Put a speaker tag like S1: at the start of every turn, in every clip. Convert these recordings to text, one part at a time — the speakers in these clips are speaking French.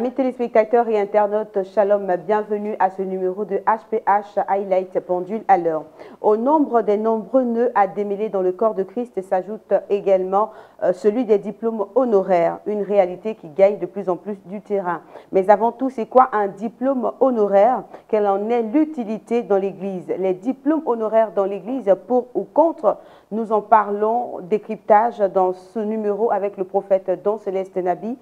S1: Amis téléspectateurs et internautes, shalom, bienvenue à ce numéro de HPH Highlight Pendule à l'heure. Au nombre des nombreux nœuds à démêler dans le corps de Christ s'ajoute également celui des diplômes honoraires, une réalité qui gagne de plus en plus du terrain. Mais avant tout, c'est quoi un diplôme honoraire? Quelle en est l'utilité dans l'Église? Les diplômes honoraires dans l'Église, pour ou contre? Nous en parlons, décryptage dans ce numéro avec le prophète Don Céleste Nabi,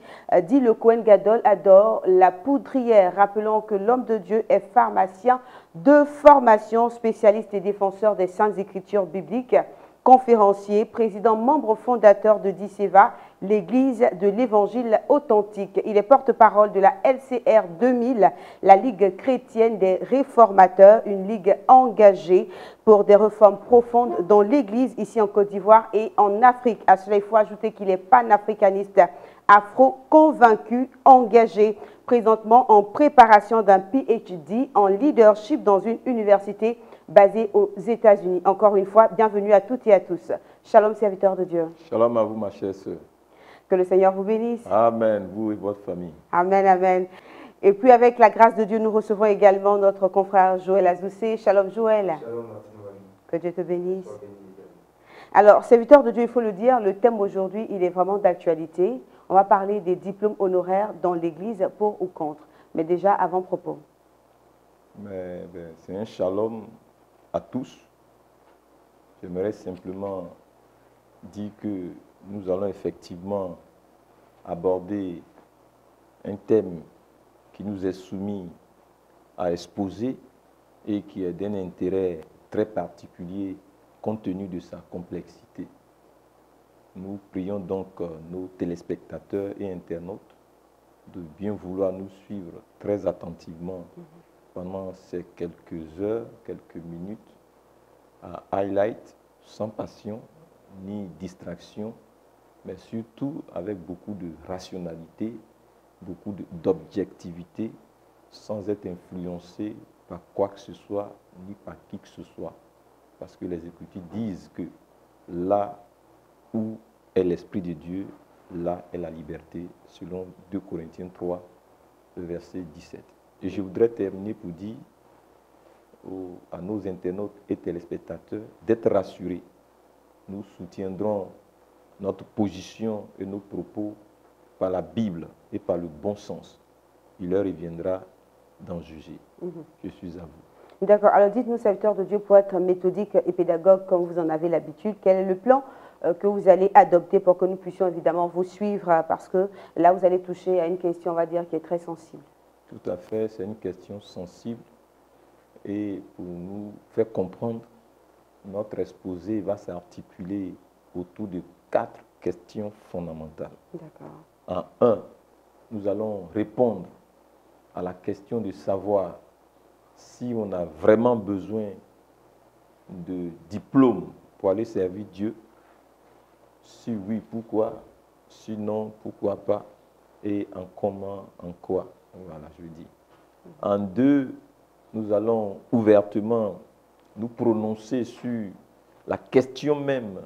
S1: dit le Kohen Gadol adore la poudrière. Rappelons que l'homme de Dieu est pharmacien de formation, spécialiste et défenseur des Saintes Écritures bibliques, conférencier, président membre fondateur de DICEVA, l'Église de l'Évangile authentique. Il est porte-parole de la LCR 2000, la Ligue chrétienne des réformateurs, une ligue engagée pour des réformes profondes dans l'Église ici en Côte d'Ivoire et en Afrique. À cela, il faut ajouter qu'il est panafricaniste, afro-convaincu, engagé, présentement en préparation d'un PhD en leadership dans une université basée aux États-Unis. Encore une fois, bienvenue à toutes et à tous. Shalom, serviteurs de Dieu.
S2: Shalom à vous, ma chère sœur.
S1: Que le Seigneur vous bénisse.
S2: Amen, vous et votre famille.
S1: Amen, amen. Et puis, avec la grâce de Dieu, nous recevons également notre confrère Joël Azoussé. Shalom, Joël.
S3: Shalom, Martin.
S1: Que Dieu te bénisse. Alors, serviteurs de Dieu, il faut le dire, le thème aujourd'hui, il est vraiment d'actualité. On va parler des diplômes honoraires dans l'Église, pour ou contre. Mais déjà, avant-propos.
S2: C'est un shalom à tous. J'aimerais simplement dire que nous allons effectivement aborder un thème qui nous est soumis à exposer et qui est d'un intérêt très particulier compte tenu de sa complexité. Nous prions donc nos téléspectateurs et internautes de bien vouloir nous suivre très attentivement pendant ces quelques heures, quelques minutes, à highlight, sans passion ni distraction, mais surtout avec beaucoup de rationalité, beaucoup d'objectivité, sans être influencé par quoi que ce soit, ni par qui que ce soit. Parce que les Écritures disent que là où est l'Esprit de Dieu, là est la liberté, selon 2 Corinthiens 3, verset 17. Et je voudrais terminer pour dire à nos internautes et téléspectateurs d'être rassurés. Nous soutiendrons notre position et nos propos par la Bible et par le bon sens. Il leur reviendra d'en juger. Je suis à vous.
S1: D'accord. Alors dites-nous, serviteurs de Dieu, pour être méthodique et pédagogue comme vous en avez l'habitude, quel est le plan que vous allez adopter pour que nous puissions évidemment vous suivre, parce que là, vous allez toucher à une question, on va dire, qui est très sensible.
S2: Tout à fait, c'est une question sensible. Et pour nous faire comprendre, notre exposé va s'articuler autour de 4 questions fondamentales.
S1: D'accord.
S2: En 1, nous allons répondre à la question de savoir si on a vraiment besoin de diplôme pour aller servir Dieu. Si oui, pourquoi? Sinon, pourquoi pas? Et en comment, en quoi? Voilà, je dis. En 2, nous allons ouvertement nous prononcer sur la question même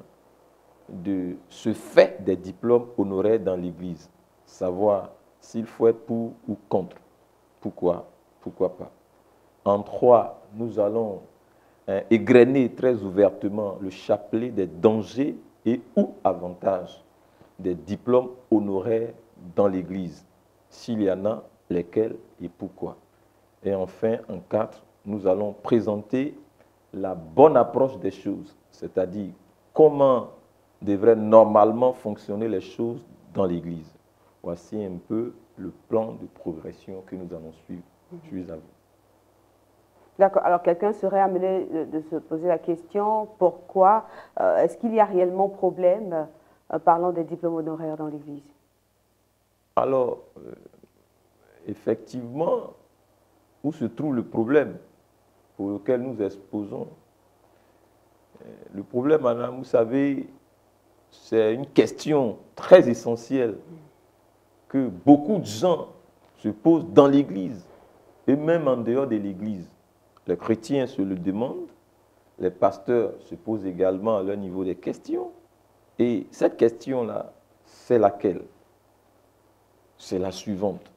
S2: de ce fait des diplômes honoraires dans l'Église. Savoir s'il faut être pour ou contre. Pourquoi? Pourquoi pas? En 3, nous allons égrener très ouvertement le chapelet des dangers et ou avantages des diplômes honoraires dans l'Église. S'il y en a, lesquels et pourquoi. Et enfin, en 4, nous allons présenter la bonne approche des choses, c'est-à-dire comment devraient normalement fonctionner les choses dans l'Église. Voici un peu le plan de progression que nous allons suivre. Je suis à vous.
S1: D'accord. Alors, quelqu'un serait amené de se poser la question, pourquoi est-ce qu'il y a réellement problème parlant des diplômes honoraires dans l'Église?
S2: Alors, effectivement, où se trouve le problème pour lequel nous exposons? Le problème, madame, vous savez, c'est une question très essentielle que beaucoup de gens se posent dans l'Église et même en dehors de l'Église. Les chrétiens se le demandent, les pasteurs se posent également à leur niveau des questions. Et cette question-là, c'est laquelle? C'est la suivante.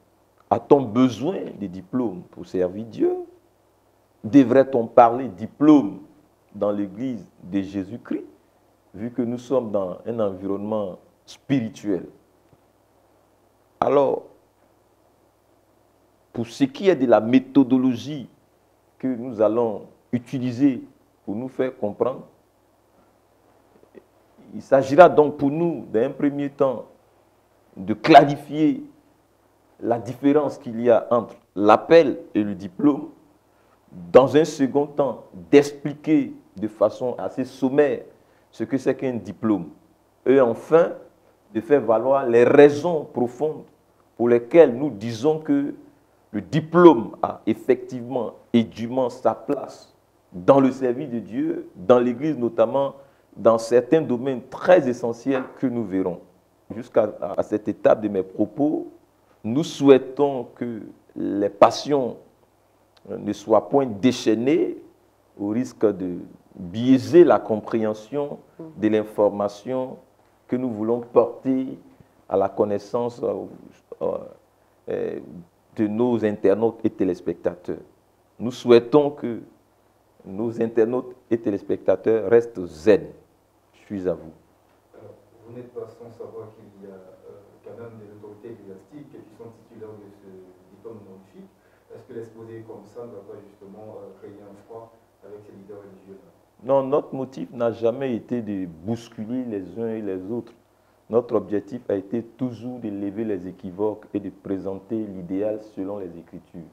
S2: A-t-on besoin des diplômes pour servir Dieu? Devrait-on parler diplôme dans l'Église de Jésus-Christ, vu que nous sommes dans un environnement spirituel? Alors, pour ce qui est de la méthodologie que nous allons utiliser pour nous faire comprendre, il s'agira donc pour nous, d'un premier temps, de clarifier la différence qu'il y a entre l'appel et le diplôme. Dans un second temps, d'expliquer de façon assez sommaire ce que c'est qu'un diplôme. Et enfin, de faire valoir les raisons profondes pour lesquelles nous disons que le diplôme a effectivement et dûment sa place dans le service de Dieu, dans l'Église notamment, dans certains domaines très essentiels que nous verrons. Jusqu'à cette étape de mes propos, nous souhaitons que les passions ne soient point déchaînées au risque de biaiser la compréhension de l'information que nous voulons porter à la connaissance de nos internautes et téléspectateurs. Nous souhaitons que nos internautes et téléspectateurs restent zen. Je suis à vous.
S3: Alors, vous n'êtes pas sans savoir qu'il y a quand même des autorités ecclésiastiques qui sont titulaires de ce diplôme honorifique. Est-ce que l'exposer comme ça ne va pas justement créer un froid avec ces leaders religieux-là?
S2: Non, notre motif n'a jamais été de bousculer les uns et les autres. Notre objectif a été toujours de lever les équivoques et de présenter l'idéal selon les Écritures.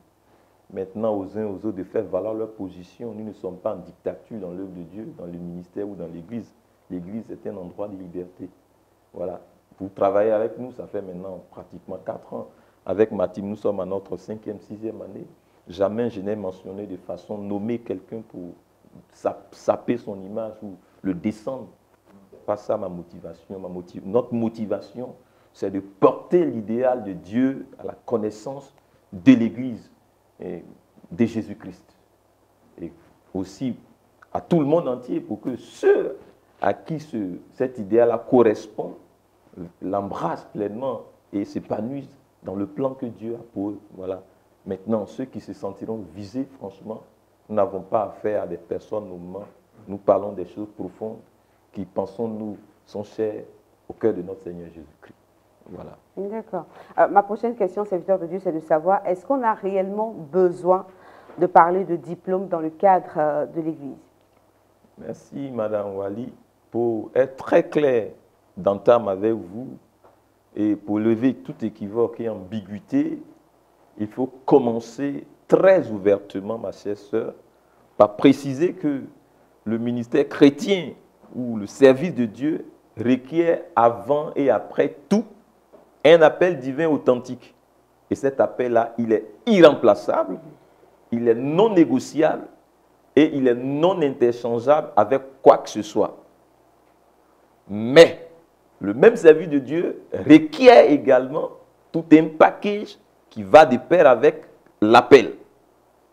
S2: Maintenant, aux uns aux autres de faire valoir leur position. Nous ne sommes pas en dictature dans l'œuvre de Dieu, dans le ministère ou dans l'Église. L'Église est un endroit de liberté. Voilà. Vous travaillez avec nous, ça fait maintenant pratiquement 4 ans. Avec ma team, nous sommes à notre 5e, 6e année. Jamais je n'ai mentionné de façon nommer quelqu'un pour saper son image ou le descendre. Pas ça ma motivation. Notre motivation, c'est de porter l'idéal de Dieu à la connaissance de l'Église et de Jésus-Christ. Et aussi à tout le monde entier pour que ceux à qui cet idéal-là correspond l'embrassent pleinement et s'épanouissent dans le plan que Dieu a pour eux. Voilà. Maintenant, ceux qui se sentiront visés, franchement, nous n'avons pas affaire à des personnes normalement. Nous parlons des choses profondes qui, pensons-nous, sont chères au cœur de notre Seigneur Jésus-Christ. Voilà.
S1: D'accord. Ma prochaine question, serviteur de Dieu, c'est de savoir, est-ce qu'on a réellement besoin de parler de diplôme dans le cadre de l'Église?
S2: Merci, Madame Wali. Pour être très clair d'entame avec vous et pour lever tout équivoque et ambiguïté, il faut commencer très ouvertement, ma chère sœur, par préciser que le ministère chrétien ou le service de Dieu requiert avant et après tout un appel divin authentique. Et cet appel-là, il est irremplaçable, il est non négociable et il est non interchangeable avec quoi que ce soit. Mais le même service de Dieu requiert également tout un package qui va de pair avec l'appel.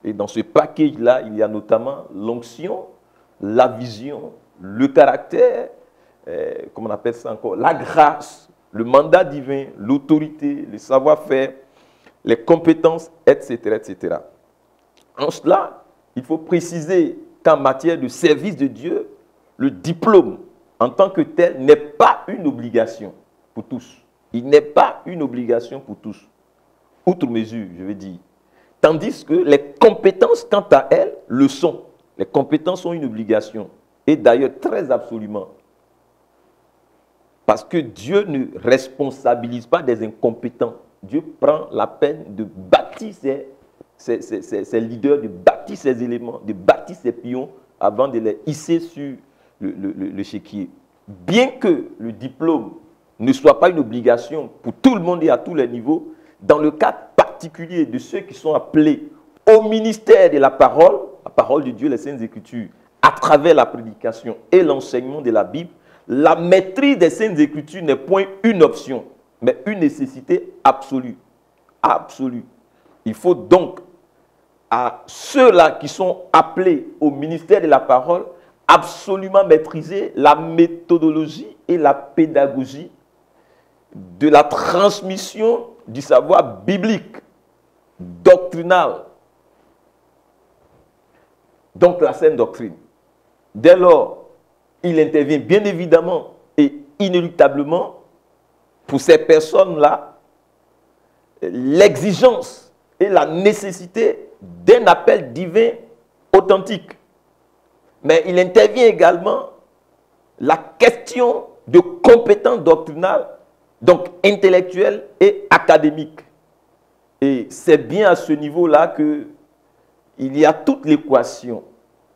S2: Et dans ce package-là, il y a notamment l'onction, la vision, le caractère, comment on appelle ça encore, la grâce, le mandat divin, l'autorité, le savoir-faire, les compétences, etc., etc. En cela, il faut préciser qu'en matière de service de Dieu, le diplôme en tant que tel n'est pas une obligation pour tous. Il n'est pas une obligation pour tous. Outre mesure, je veux dire. Tandis que les compétences, quant à elles, le sont. Les compétences sont une obligation. Et d'ailleurs, très absolument. Parce que Dieu ne responsabilise pas des incompétents. Dieu prend la peine de bâtir ses leaders, de bâtir ses éléments, de bâtir ses pions avant de les hisser sur le chéquier. Bien que le diplôme ne soit pas une obligation pour tout le monde et à tous les niveaux, dans le cas particulier de ceux qui sont appelés au ministère de la parole de Dieu, les Saintes Écritures, à travers la prédication et l'enseignement de la Bible, la maîtrise des Saintes Écritures n'est point une option, mais une nécessité absolue. Absolue. Il faut donc à ceux-là qui sont appelés au ministère de la parole absolument maîtriser la méthodologie et la pédagogie de la transmission du savoir biblique doctrinale. Donc la saine doctrine. Dès lors, il intervient bien évidemment et inéluctablement pour ces personnes-là l'exigence et la nécessité d'un appel divin authentique. Mais il intervient également la question de compétences doctrinales, donc intellectuelles et académiques. Et c'est bien à ce niveau-là qu'il y a toute l'équation,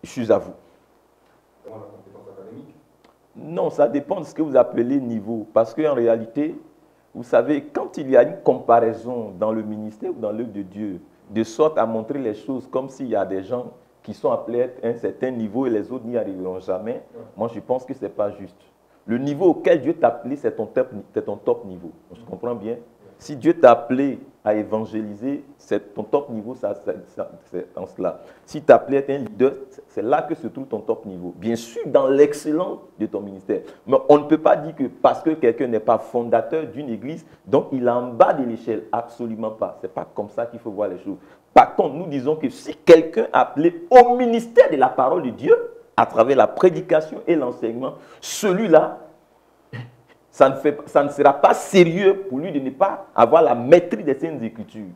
S2: je suis à vous.
S3: Comment la compétence académique?
S2: Non, ça dépend de ce que vous appelez niveau. Parce qu'en réalité, vous savez, quand il y a une comparaison dans le ministère ou dans l'œuvre de Dieu, de sorte à montrer les choses comme s'il y a des gens qui sont appelés à un certain niveau et les autres n'y arriveront jamais, moi je pense que ce n'est pas juste. Le niveau auquel Dieu t'a appelé, c'est ton top niveau. Je comprends bien. Si Dieu t'a appelé à évangéliser, c'est ton top niveau, c'est en cela. Si tu as appelé à être un leader, c'est là que se trouve ton top niveau. Bien sûr, dans l'excellence de ton ministère. Mais on ne peut pas dire que parce que quelqu'un n'est pas fondateur d'une église, donc il est en bas de l'échelle. Absolument pas. Ce n'est pas comme ça qu'il faut voir les choses. Par contre, nous disons que si quelqu'un est appelé au ministère de la parole de Dieu, à travers la prédication et l'enseignement, celui-là, ça ne sera pas sérieux pour lui de ne pas avoir la maîtrise des Saintes Écritures.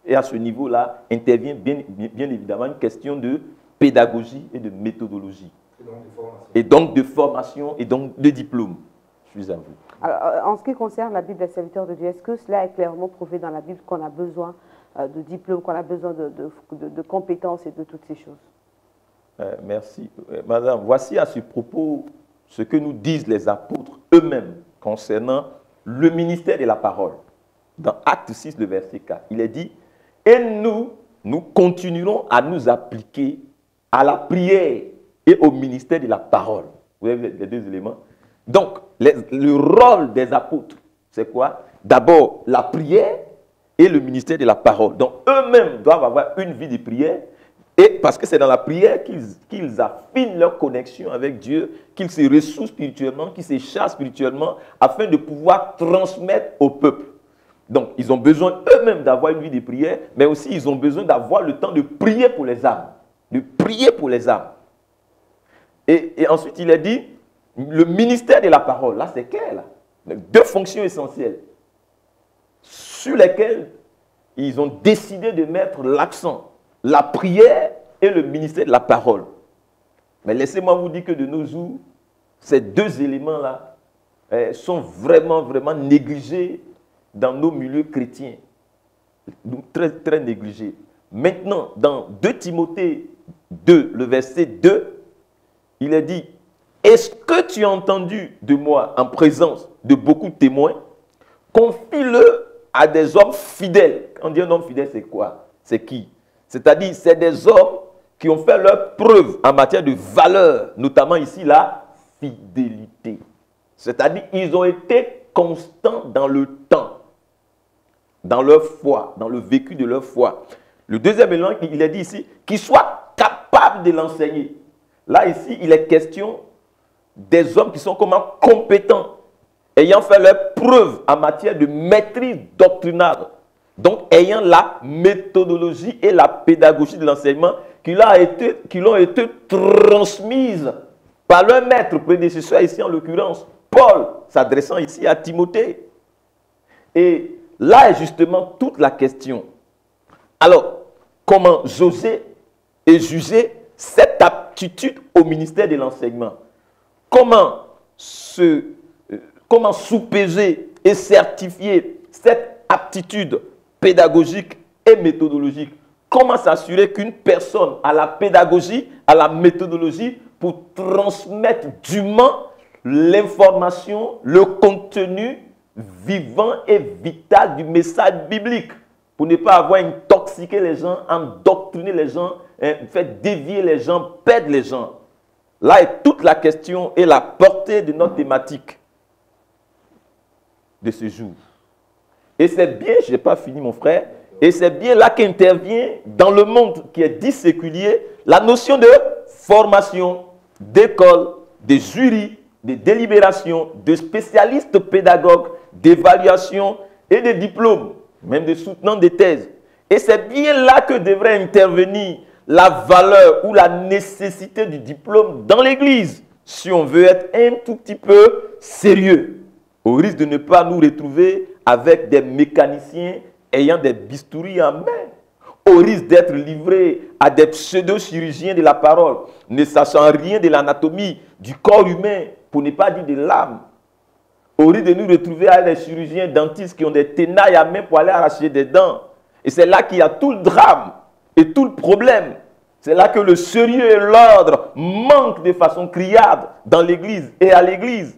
S2: Et à ce niveau-là, intervient bien évidemment une question de pédagogie et de méthodologie. Et donc de formation et donc de diplôme. Je suis à vous.
S1: Alors, en ce qui concerne la Bible des serviteurs de Dieu, est-ce que cela est clairement prouvé dans la Bible qu'on a besoin de diplôme, qu'on a besoin de compétences et de toutes ces choses?
S2: Merci. Madame, voici à ce propos ce que nous disent les apôtres eux-mêmes concernant le ministère de la parole. Dans Acte 6, le verset 4, il est dit « Et nous continuerons à nous appliquer à la prière et au ministère de la parole. » Vous voyez les deux éléments. Donc, le rôle des apôtres, c'est quoi? D'abord, la prière et le ministère de la parole. Donc, eux-mêmes doivent avoir une vie de prière. Et parce que c'est dans la prière qu'ils affinent leur connexion avec Dieu, qu'ils se ressourcent spirituellement, qu'ils se chassent spirituellement, afin de pouvoir transmettre au peuple. Donc, ils ont besoin eux-mêmes d'avoir une vie de prière, mais aussi ils ont besoin d'avoir le temps de prier pour les âmes. De prier pour les âmes. Et ensuite, il est dit, le ministère de la parole, là c'est clair, là. Deux fonctions essentielles sur lesquelles ils ont décidé de mettre l'accent. La prière et le ministère de la parole. Mais laissez-moi vous dire que de nos jours, ces deux éléments-là sont vraiment, vraiment négligés dans nos milieux chrétiens. Donc, très, très négligés. Maintenant, dans 2 Timothée 2, le verset 2, il est dit « Est-ce que tu as entendu de moi en présence de beaucoup de témoins? Confie-le à des hommes fidèles. » Quand on dit un homme fidèle, c'est quoi? C'est qui? C'est-à-dire, c'est des hommes qui ont fait leur preuve en matière de valeur, notamment ici la fidélité. C'est-à-dire, ils ont été constants dans le temps, dans leur foi, dans le vécu de leur foi. Le deuxième élément, il est dit ici, qu'ils soient capables de l'enseigner. Là, ici, il est question des hommes qui sont comment compétents, ayant fait leur preuve en matière de maîtrise doctrinale. Donc, ayant la méthodologie et la pédagogie de l'enseignement qui l'ont été transmises par leur maître prédécesseur, ici en l'occurrence, Paul, s'adressant ici à Timothée. Et là est justement toute la question. Alors, comment jauger et juger cette aptitude au ministère de l'enseignement? Comment sous-peser et certifier cette aptitude pédagogique et méthodologique? Comment s'assurer qu'une personne a la pédagogie, a la méthodologie pour transmettre dûment l'information, le contenu vivant et vital du message biblique, pour ne pas avoir intoxiqué les gens, endoctriner les gens, faire dévier les gens, perdre les gens. Là est toute la question et la portée de notre thématique de ce jour. Et c'est bien, je n'ai pas fini mon frère, et c'est bien là qu'intervient dans le monde qui est dit séculier la notion de formation, d'école, de jury, de délibération, de spécialistes pédagogues, d'évaluation et de diplômes, même de soutenants des thèses, Et c'est bien là que devrait intervenir la valeur ou la nécessité du diplôme dans l'Église, si on veut être un tout petit peu sérieux, au risque de ne pas nous retrouver avec des mécaniciens ayant des bistouris en main, au risque d'être livrés à des pseudo-chirurgiens de la parole, ne sachant rien de l'anatomie du corps humain, pour ne pas dire de l'âme, au risque de nous retrouver avec des chirurgiens dentistes qui ont des tenailles à main pour aller arracher des dents. Et c'est là qu'il y a tout le drame et tout le problème. C'est là que le sérieux et l'ordre manquent de façon criarde dans l'Église et à l'Église.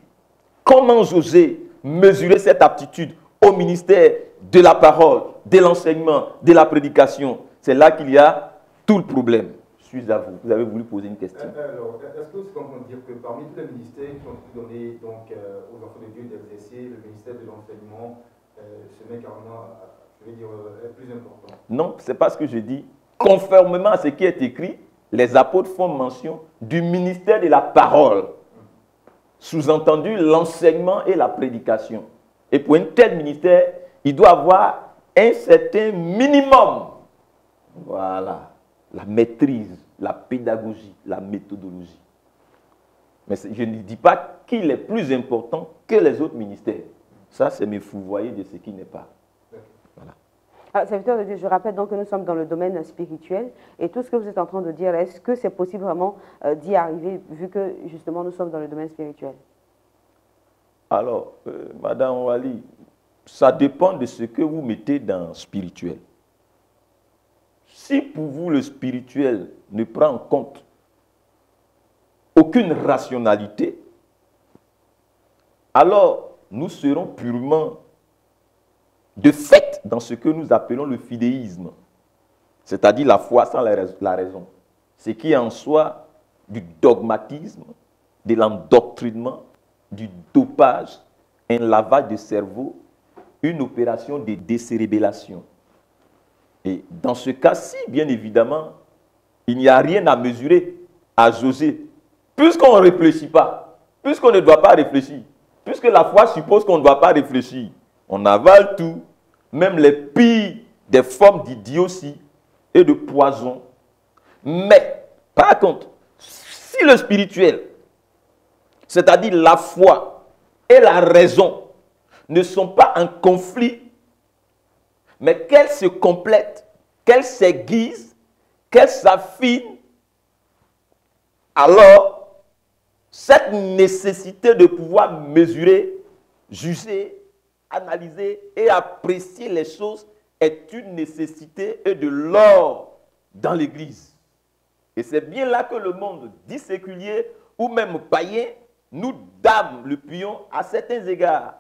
S2: Comment oser mesurer cette aptitude au ministère de la parole, de l'enseignement, de la prédication? C'est là qu'il y a tout le problème. Je suis à vous. Vous avez voulu poser une question.
S3: Alors, est-ce que c'est qu'on peut dire que parmi tous les ministères qui ont été donnés donc, aux enfants de Dieu d'exercer, le ministère de l'enseignement se met carrément, je veux dire, est plus important?
S2: Non, ce n'est pas ce que je dis. Conformément à ce qui est écrit, les apôtres font mention du ministère de la parole. Sous-entendu, l'enseignement et la prédication. Et pour un tel ministère, il doit avoir un certain minimum. Voilà. La maîtrise, la pédagogie, la méthodologie. Mais je ne dis pas qu'il est plus important que les autres ministères. Ça, c'est me fouvoyer de ce qui n'est pas. Voilà.
S1: Serviteur de Dieu, je rappelle donc que nous sommes dans le domaine spirituel et tout ce que vous êtes en train de dire, est-ce que c'est possible vraiment d'y arriver vu que justement nous sommes dans le domaine spirituel?
S2: Alors, Madame Wali, ça dépend de ce que vous mettez dans spirituel. Si pour vous le spirituel ne prend en compte aucune rationalité, alors nous serons purement de fait dans ce que nous appelons le fidéisme, c'est-à-dire la foi sans la raison, ce qui est en soi du dogmatisme, de l'endoctrinement, du dopage, un lavage de cerveau, une opération de décérébellation. Et dans ce cas-ci, bien évidemment, il n'y a rien à mesurer, à jauger, puisqu'on ne réfléchit pas, puisqu'on ne doit pas réfléchir, puisque la foi suppose qu'on ne doit pas réfléchir. On avale tout, même les pires des formes d'idiotie et de poison. Mais, par contre, si le spirituel, c'est-à-dire la foi et la raison, ne sont pas en conflit, mais qu'elles se complètent, qu'elles s'aiguisent, qu'elles s'affinent, alors cette nécessité de pouvoir mesurer, juger, analyser et apprécier les choses est une nécessité et de l'ordre dans l'Église. Et c'est bien là que le monde dit séculier ou même païen nous dame le pion à certains égards.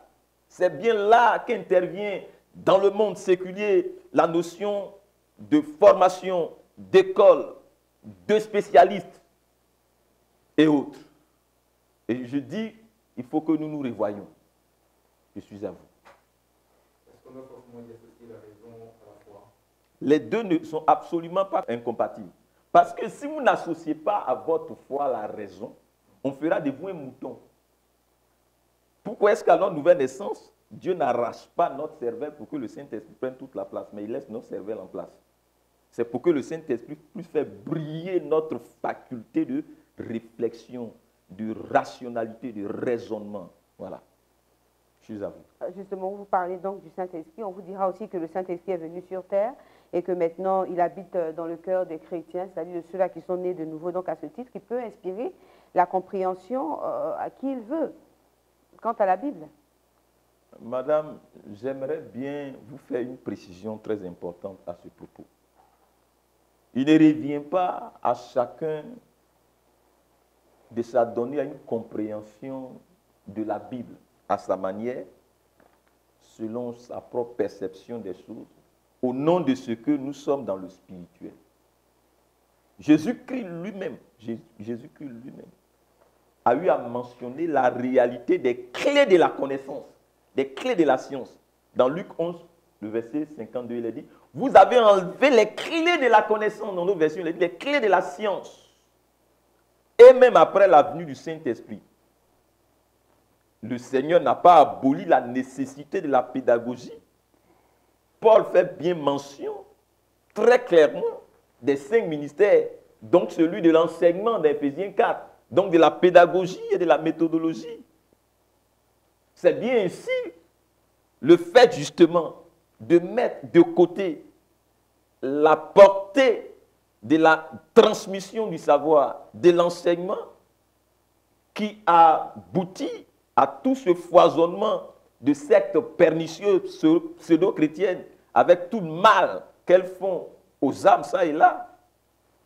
S2: C'est bien là qu'intervient dans le monde séculier la notion de formation, d'école, de spécialistes et autres. Et je dis, il faut que nous nous revoyions. Je suis à vous.
S3: Est-ce qu'on doit forcément y associer la raison à la foi?
S2: Les deux ne sont absolument pas incompatibles. Parce que si vous n'associez pas à votre foi la raison, on fera de vous un mouton. Pourquoi est-ce qu'à notre nouvelle naissance, Dieu n'arrache pas notre cervelle pour que le Saint-Esprit prenne toute la place, mais il laisse notre cervelle en place? C'est pour que le Saint-Esprit puisse faire briller notre faculté de réflexion, de rationalité, de raisonnement. Voilà. Je suis à vous.
S1: Justement, vous parlez donc du Saint-Esprit. On vous dira aussi que le Saint-Esprit est venu sur terre et que maintenant il habite dans le cœur des chrétiens, c'est-à-dire de ceux-là qui sont nés de nouveau. Donc à ce titre, il peut inspirer la compréhension à qui il veut quant à la Bible.
S2: Madame, j'aimerais bien vous faire une précision très importante à ce propos. Il ne revient pas à chacun de s'adonner à une compréhension de la Bible à sa manière, selon sa propre perception des choses, au nom de ce que nous sommes dans le spirituel. Jésus-Christ lui-même, a eu à mentionner la réalité des clés de la connaissance, des clés de la science. Dans Luc 11, le verset 52, il est dit, vous avez enlevé les clés de la connaissance, dans nos versions, il est dit, les clés de la science. Et même après la venue du Saint-Esprit, le Seigneur n'a pas aboli la nécessité de la pédagogie. Paul fait bien mention très clairement des 5 ministères, donc celui de l'enseignement d'Éphésiens 4, donc de la pédagogie et de la méthodologie. C'est bien ici le fait justement de mettre de côté la portée de la transmission du savoir, de l'enseignement, qui a abouti à tout ce foisonnement de sectes pernicieuses pseudo-chrétiennes, avec tout le mal qu'elles font aux âmes, ça et là.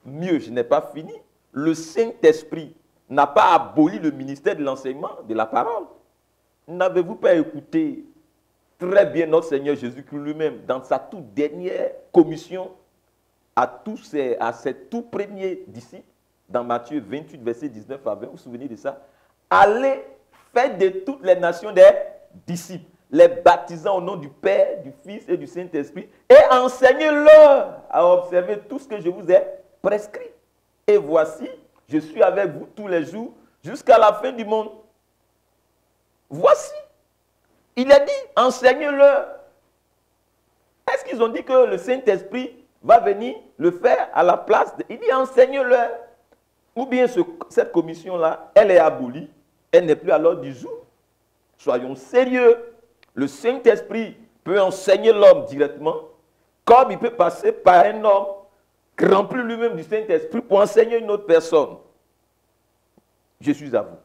S2: Mieux, je n'ai pas fini. Le Saint-Esprit n'a pas aboli le ministère de l'enseignement, de la parole. N'avez-vous pas écouté très bien notre Seigneur Jésus-Christ lui-même dans sa toute dernière commission à ses tout premiers disciples, dans Matthieu 28, verset 19 à 20, vous vous souvenez de ça? Allez, faites de toutes les nations des disciples, les baptisant au nom du Père, du Fils et du Saint-Esprit, et enseignez-leur à observer tout ce que je vous ai prescrit. Et voici, je suis avec vous tous les jours jusqu'à la fin du monde. Voici, il a dit, enseignez-leur. Est-ce qu'ils ont dit que le Saint-Esprit va venir le faire à la place Il dit, enseignez-leur. Ou bien cette commission-là, elle est abolie, elle n'est plus à l'ordre du jour. Soyons sérieux. Le Saint-Esprit peut enseigner l'homme directement, comme il peut passer par un homme rempli lui-même du Saint-Esprit pour enseigner une autre personne. Je suis à vous.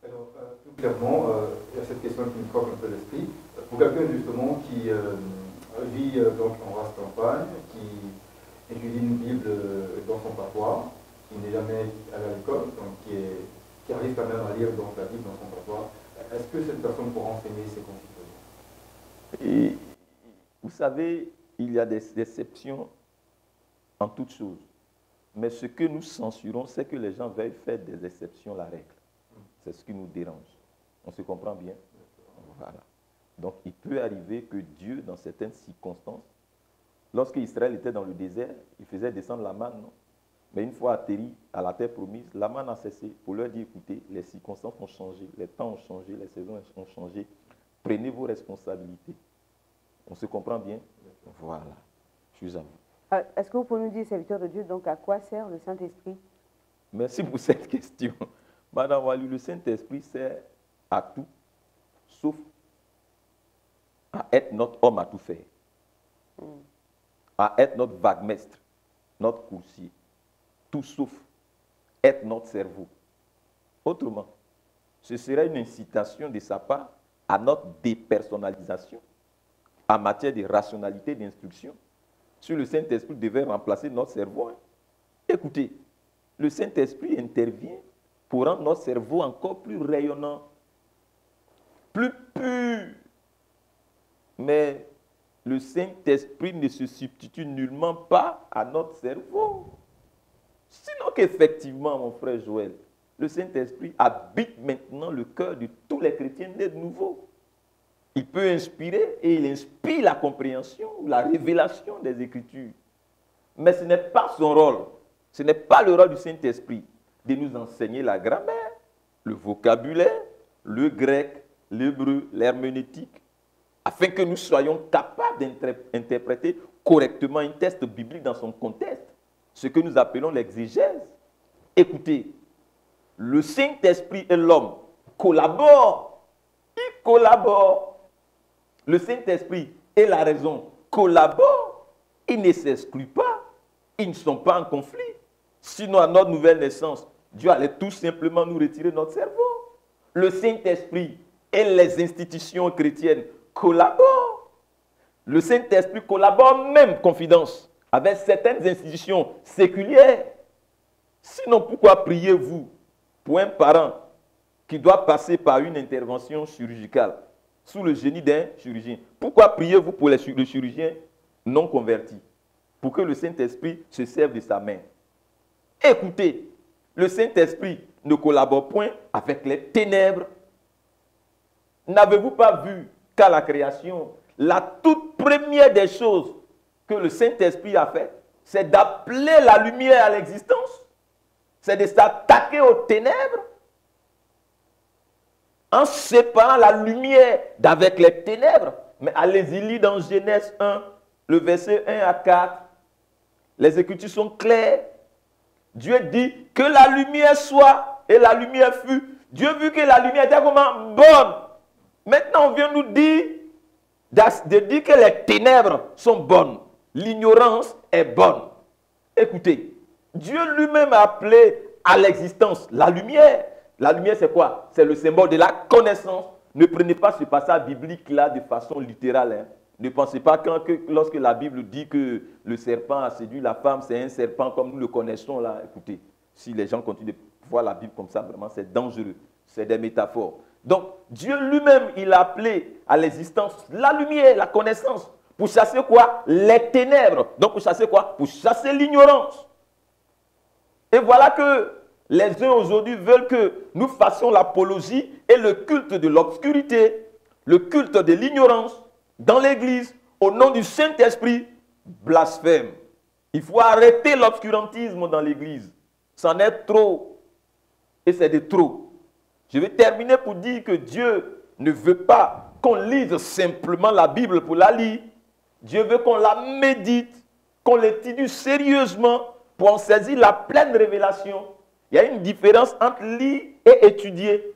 S3: Alors, tout clairement, il y a cette question qui me frappe un peu l'esprit. Pour quelqu'un justement qui vit donc en race campagne, qui étudie une Bible dans son patois, qui n'est jamais allé à l'école, donc qui arrive quand même à lire donc, la Bible dans son patois, est-ce que cette personne pourra enseigner ses concitoyens?
S2: Et vous savez, il y a des exceptions en toutes choses. Mais ce que nous censurons, c'est que les gens veuillent faire des exceptions la règle. C'est ce qui nous dérange. On se comprend bien? Voilà. Donc, il peut arriver que Dieu, dans certaines circonstances, lorsque Israël était dans le désert, il faisait descendre la manne, non? Mais une fois atterri à la terre promise, la manne a cessé pour leur dire, écoutez, les circonstances ont changé, les temps ont changé, les saisons ont changé. Prenez vos responsabilités. On se comprend bien? Voilà. Je suis à vous.
S1: Est-ce que vous pouvez nous dire, serviteur de Dieu, donc à quoi sert le Saint-Esprit?
S2: Merci pour cette question. Madame Wali, le Saint-Esprit sert à tout, sauf à être notre homme à tout faire. À être notre vaguemestre, notre coursier. Tout sauf être notre cerveau. Autrement, ce serait une incitation de sa part à notre dépersonnalisation en matière de rationalité d'instruction. Si le Saint-Esprit devait remplacer notre cerveau, écoutez, le Saint-Esprit intervient pour rendre notre cerveau encore plus rayonnant, plus pur. Mais le Saint-Esprit ne se substitue nullement pas à notre cerveau. Sinon qu'effectivement, mon frère Joël, le Saint-Esprit habite maintenant le cœur de tous les chrétiens nés de nouveau. Il peut inspirer et il inspire la compréhension ou la révélation des Écritures. Mais ce n'est pas son rôle, ce n'est pas le rôle du Saint-Esprit de nous enseigner la grammaire, le vocabulaire, le grec, l'hébreu, l'herméneutique, afin que nous soyons capables d'interpréter correctement un texte biblique dans son contexte, ce que nous appelons l'exégèse. Écoutez, le Saint-Esprit et l'homme collaborent. Ils collaborent. Le Saint-Esprit et la raison collaborent. Ils ne s'excluent pas. Ils ne sont pas en conflit. Sinon, à notre nouvelle naissance, Dieu allait tout simplement nous retirer notre cerveau. Le Saint-Esprit et les institutions chrétiennes collaborent. Le Saint-Esprit collabore même, confidence, avec certaines institutions séculières. Sinon, pourquoi priez-vous pour un parent qui doit passer par une intervention chirurgicale sous le génie d'un chirurgien? Pourquoi priez-vous pour le chirurgien non converti? Pour que le Saint-Esprit se serve de sa main. Écoutez, le Saint-Esprit ne collabore point avec les ténèbres. N'avez-vous pas vu qu'à la création, la toute première des choses que le Saint-Esprit a fait, c'est d'appeler la lumière à l'existence? C'est de s'attaquer aux ténèbres en séparant la lumière d'avec les ténèbres. Mais allez-y lire dans Genèse 1, le verset 1 à 4. Les Écritures sont claires. Dieu dit que la lumière soit et la lumière fut. Dieu vu que la lumière était comment? Bonne. Maintenant, on vient nous dire de dire que les ténèbres sont bonnes. L'ignorance est bonne. Écoutez, Dieu lui-même a appelé à l'existence la lumière. La lumière, c'est quoi? C'est le symbole de la connaissance. Ne prenez pas ce passage biblique-là de façon littérale. Hein. Ne pensez pas que lorsque la Bible dit que le serpent a séduit la femme, c'est un serpent comme nous le connaissons là. Écoutez, si les gens continuent de voir la Bible comme ça, vraiment, c'est dangereux. C'est des métaphores. Donc, Dieu lui-même, il a appelé à l'existence la lumière, la connaissance. Pour chasser quoi? Les ténèbres. Donc, pour chasser quoi? Pour chasser l'ignorance. Et voilà que les uns aujourd'hui veulent que nous fassions l'apologie et le culte de l'obscurité, le culte de l'ignorance dans l'Église, au nom du Saint-Esprit, blasphème. Il faut arrêter l'obscurantisme dans l'Église. C'en est trop. Et c'est de trop. Je vais terminer pour dire que Dieu ne veut pas qu'on lise simplement la Bible pour la lire. Dieu veut qu'on la médite, qu'on l'étudie sérieusement pour en saisir la pleine révélation. Il y a une différence entre lire et étudier.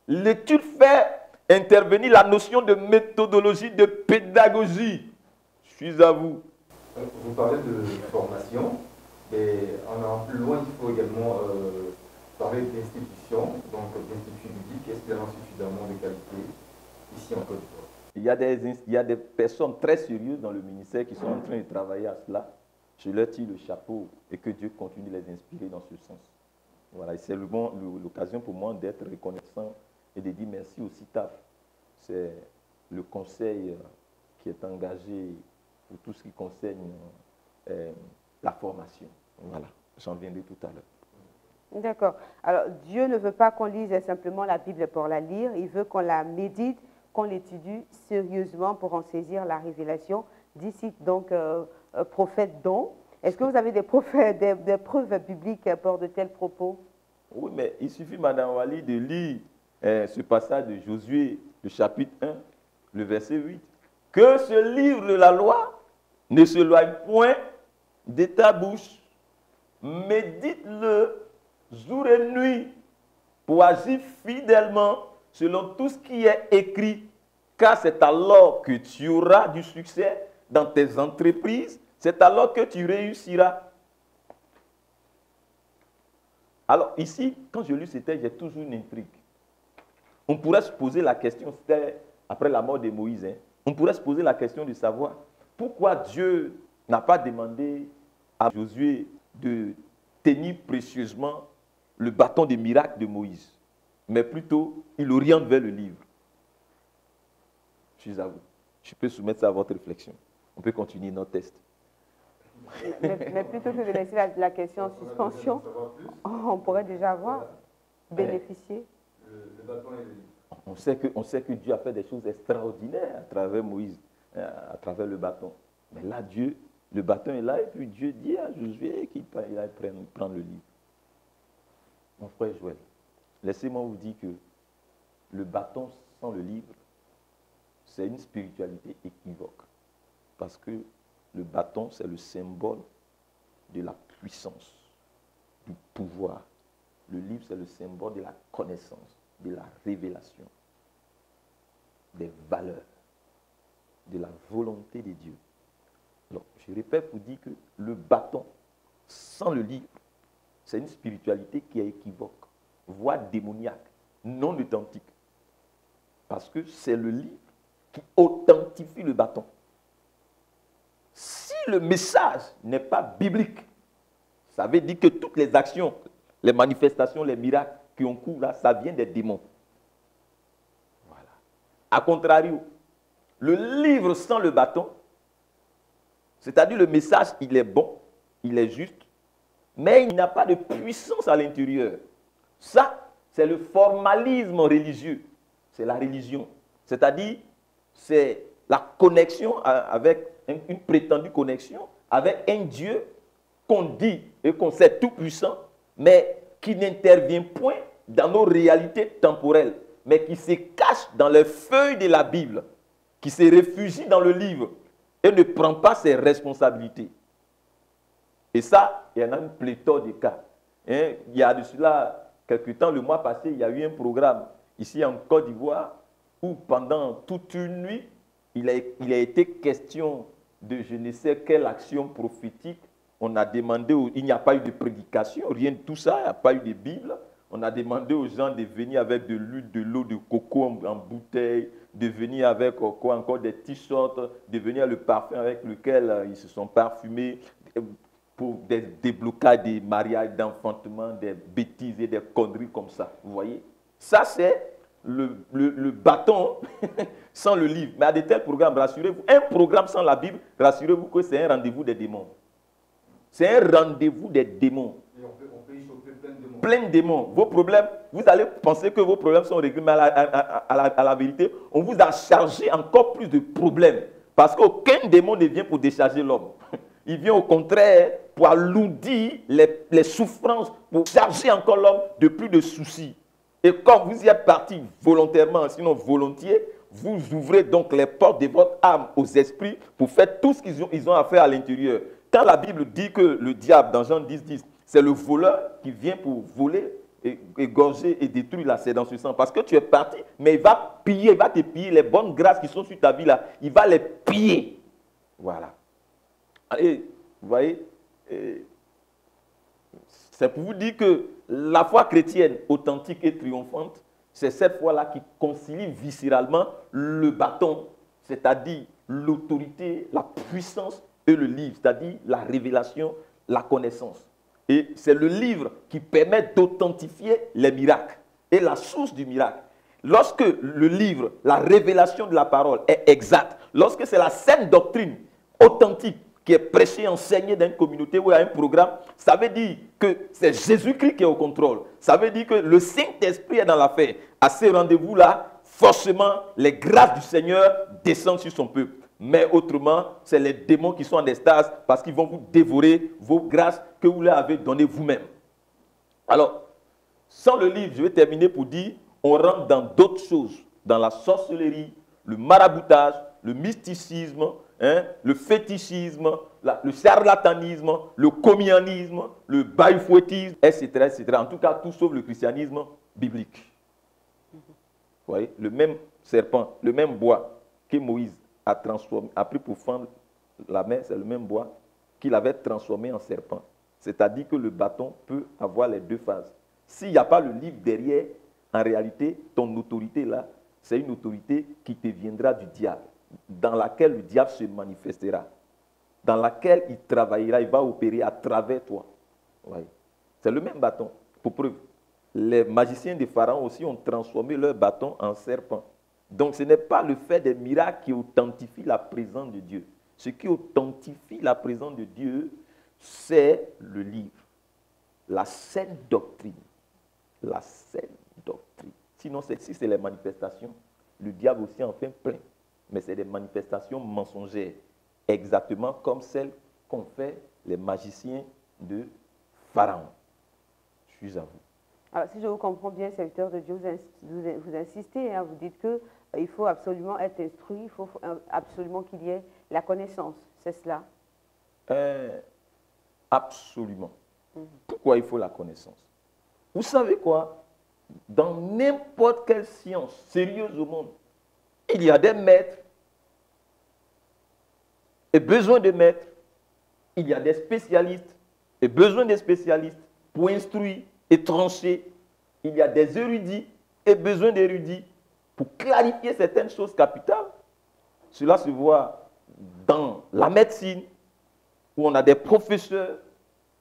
S2: L'étude fait intervenir la notion de méthodologie, de pédagogie. Je suis à vous.
S3: Vous parlez de formation, et en allant plus loin, il faut également parler d'institutions, donc d'instituts bibliques. Est-ce qu'il y en a suffisamment de qualité ici en Côte d'Ivoire?
S2: Il y a des personnes très sérieuses dans le ministère qui sont en train de travailler à cela. Je leur tire le chapeau et que Dieu continue de les inspirer dans ce sens. Voilà, c'est l'occasion pour moi d'être reconnaissant et de dire merci au CITAF. C'est le conseil qui est engagé pour tout ce qui concerne la formation. Voilà, j'en viendrai tout à l'heure.
S1: D'accord. Alors, Dieu ne veut pas qu'on lise simplement la Bible pour la lire. Il veut qu'on la médite, qu'on l'étudie sérieusement pour en saisir la révélation. D'ici, donc, prophète Don. Est-ce que vous avez des preuves bibliques pour de tels propos?
S2: Oui, mais il suffit, Madame Wali, de lire ce passage de Josué, le chapitre 1, le verset 8. Que ce livre de la loi ne se loigne point de ta bouche. Médite-le jour et nuit pour agir fidèlement selon tout ce qui est écrit. Car c'est alors que tu auras du succès dans tes entreprises. C'est alors que tu réussiras. Alors ici, quand je lis ce texte, j'ai toujours une intrigue. On pourrait se poser la question, c'était après la mort de Moïse, hein, on pourrait se poser la question de savoir pourquoi Dieu n'a pas demandé à Josué de tenir précieusement le bâton de miracle de Moïse, mais plutôt il oriente vers le livre. Je suis à vous. Je peux soumettre ça à votre réflexion. On peut continuer notre test.
S1: Mais plutôt que de laisser la question en suspension, on pourrait déjà voir, bénéficier.
S3: Le bâton et le livre.
S2: On sait que Dieu a fait des choses extraordinaires à travers Moïse, à travers le bâton. Mais là, Dieu, le bâton est là, et puis Dieu dit à Josué qu'il aille prendre le livre. Mon frère Joël, laissez-moi vous dire que le bâton sans le livre, c'est une spiritualité équivoque. Parce que le bâton, c'est le symbole de la puissance, du pouvoir. Le livre, c'est le symbole de la connaissance, de la révélation, des valeurs, de la volonté de Dieu. Alors, je répète pour dire que le bâton, sans le livre, c'est une spiritualité qui est équivoque, voire démoniaque, non authentique. Parce que c'est le livre qui authentifie le bâton. Si le message n'est pas biblique, ça veut dire que toutes les actions, les manifestations, les miracles qui ont cours là, ça vient des démons. Voilà. A contrario, le livre sans le bâton, c'est-à-dire le message, il est bon, il est juste, mais il n'a pas de puissance à l'intérieur. Ça, c'est le formalisme religieux. C'est la religion. C'est-à-dire, c'est la connexion avec une prétendue connexion avec un Dieu qu'on dit et qu'on sait tout puissant, mais qui n'intervient point dans nos réalités temporelles, mais qui se cache dans les feuilles de la Bible, qui se réfugie dans le livre et ne prend pas ses responsabilités. Et ça, il y en a une pléthore de cas. Hein, il y a de cela quelques temps, le mois passé, il y a eu un programme ici en Côte d'Ivoire où pendant toute une nuit, il a été question de je ne sais quelle action prophétique. On a demandé, il n'y a pas eu de prédication, rien de tout ça, il n'y a pas eu de Bible. On a demandé aux gens de venir avec de l'huile, de l'eau de coco en bouteille, de venir avec quoi encore, des t-shirts, de venir le parfum avec lequel ils se sont parfumés pour des déblocage des mariages, d'enfantement, des bêtises et des conneries comme ça. Vous voyez? Ça, c'est le bâton sans le livre. Mais à de tels programmes, rassurez-vous, un programme sans la Bible, rassurez-vous que c'est un rendez-vous des démons. C'est un rendez-vous des démons.
S3: Et on peut y choper plein de démons.
S2: Plein de démons. Vos problèmes, vous allez penser que vos problèmes sont réglés, mais à la vérité, on vous a chargé encore plus de problèmes. Parce qu'aucun démon ne vient pour décharger l'homme. Il vient au contraire pour alourdir les souffrances, pour charger encore l'homme de plus de soucis. Et comme vous y êtes parti volontairement, sinon volontiers, vous ouvrez donc les portes de votre âme aux esprits pour faire tout ce qu'ils ont à faire à l'intérieur. Quand la Bible dit que le diable, dans Jean 10, c'est le voleur qui vient pour voler, égorger et détruire, là, c'est dans ce sens. Parce que tu es parti, mais il va piller, il va te piller les bonnes grâces qui sont sur ta vie là. Il va les piller. Voilà. Et vous voyez, c'est pour vous dire que la foi chrétienne authentique et triomphante, c'est cette foi-là qui concilie viscéralement le bâton, c'est-à-dire l'autorité, la puissance et le livre, c'est-à-dire la révélation, la connaissance. Et c'est le livre qui permet d'authentifier les miracles et la source du miracle. Lorsque le livre, la révélation de la parole est exacte, lorsque c'est la saine doctrine authentique qui est prêchée, enseignée dans une communauté ou à un programme, ça veut dire que c'est Jésus-Christ qui est au contrôle. Ça veut dire que le Saint-Esprit est dans l'affaire. À ces rendez-vous-là, forcément, les grâces du Seigneur descendent sur son peuple. Mais autrement, c'est les démons qui sont en extase parce qu'ils vont vous dévorer vos grâces que vous leur avez données vous-même. Alors, sans le livre, je vais terminer pour dire, on rentre dans d'autres choses, dans la sorcellerie, le maraboutage, le mysticisme, le fétichisme, le charlatanisme, le communisme, le baïfouettisme, etc., etc. En tout cas, tout sauf le christianisme biblique. Vous voyez, le même serpent, le même bois que Moïse a pris pour fendre la mer, c'est le même bois qu'il avait transformé en serpent. C'est-à-dire que le bâton peut avoir les deux phases. S'il n'y a pas le livre derrière, en réalité, ton autorité là, c'est une autorité qui te viendra du diable, dans laquelle le diable se manifestera, dans laquelle il travaillera, il va opérer à travers toi. Ouais. C'est le même bâton. Pour preuve, les magiciens de Pharaon aussi ont transformé leur bâton en serpent. Donc ce n'est pas le fait des miracles qui authentifie la présence de Dieu. Ce qui authentifie la présence de Dieu, c'est le livre, la saine doctrine. La saine doctrine. Sinon, si c'est les manifestations, le diable aussi en fait plein. Mais c'est des manifestations mensongères, exactement comme celles qu'ont fait les magiciens de Pharaon. Je suis à vous.
S1: Alors, si je vous comprends bien, serviteur de Dieu, vous insistez, vous dites qu'il faut absolument être instruit, il faut absolument qu'il y ait la connaissance, c'est cela?
S2: Absolument. Pourquoi il faut la connaissance? Vous savez quoi? Dans n'importe quelle science sérieuse au monde, il y a des maîtres et besoin de maîtres. Il y a des spécialistes et besoin des spécialistes pour instruire et trancher. Il y a des érudits et besoin d'érudits pour clarifier certaines choses capitales. Cela se voit dans la médecine, où on a des professeurs,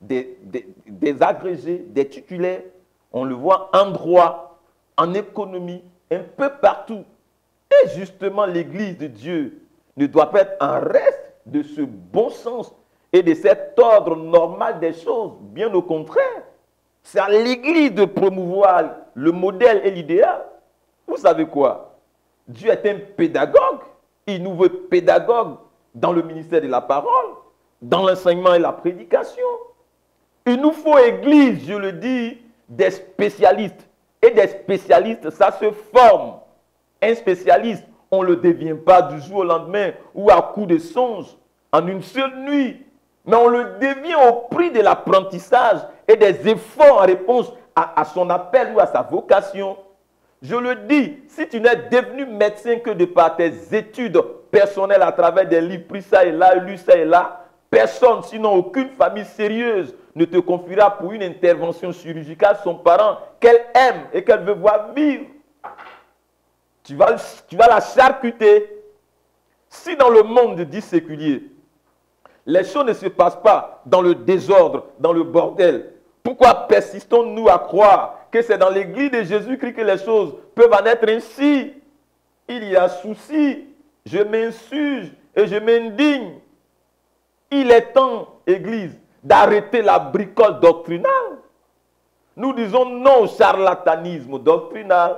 S2: des agrégés, des titulaires. On le voit en droit, en économie, un peu partout. Et justement, l'Église de Dieu ne doit pas être en reste de ce bon sens et de cet ordre normal des choses. Bien au contraire, c'est à l'Église de promouvoir le modèle et l'idéal. Vous savez quoi? Dieu est un pédagogue. Il nous veut pédagogue dans le ministère de la parole, dans l'enseignement et la prédication. Il nous faut, Église, je le dis, des spécialistes. Et des spécialistes, ça se forme. Un spécialiste, on ne le devient pas du jour au lendemain ou à coup de songe, en une seule nuit. Mais on le devient au prix de l'apprentissage et des efforts en réponse à son appel ou à sa vocation. Je le dis, si tu n'es devenu médecin que de par tes études personnelles à travers des livres pris ça et là, lu ça et là, personne, sinon aucune famille sérieuse, ne te confiera pour une intervention chirurgicale son parent qu'elle aime et qu'elle veut voir vivre. Tu vas la charcuter. Si dans le monde dit séculier, les choses ne se passent pas dans le désordre, dans le bordel, pourquoi persistons-nous à croire que c'est dans l'église de Jésus-Christ que les choses peuvent en être ainsi? Il y a souci, je m'insurge et je m'indigne. Il est temps, Église, d'arrêter la bricole doctrinale. Nous disons non au charlatanisme doctrinal.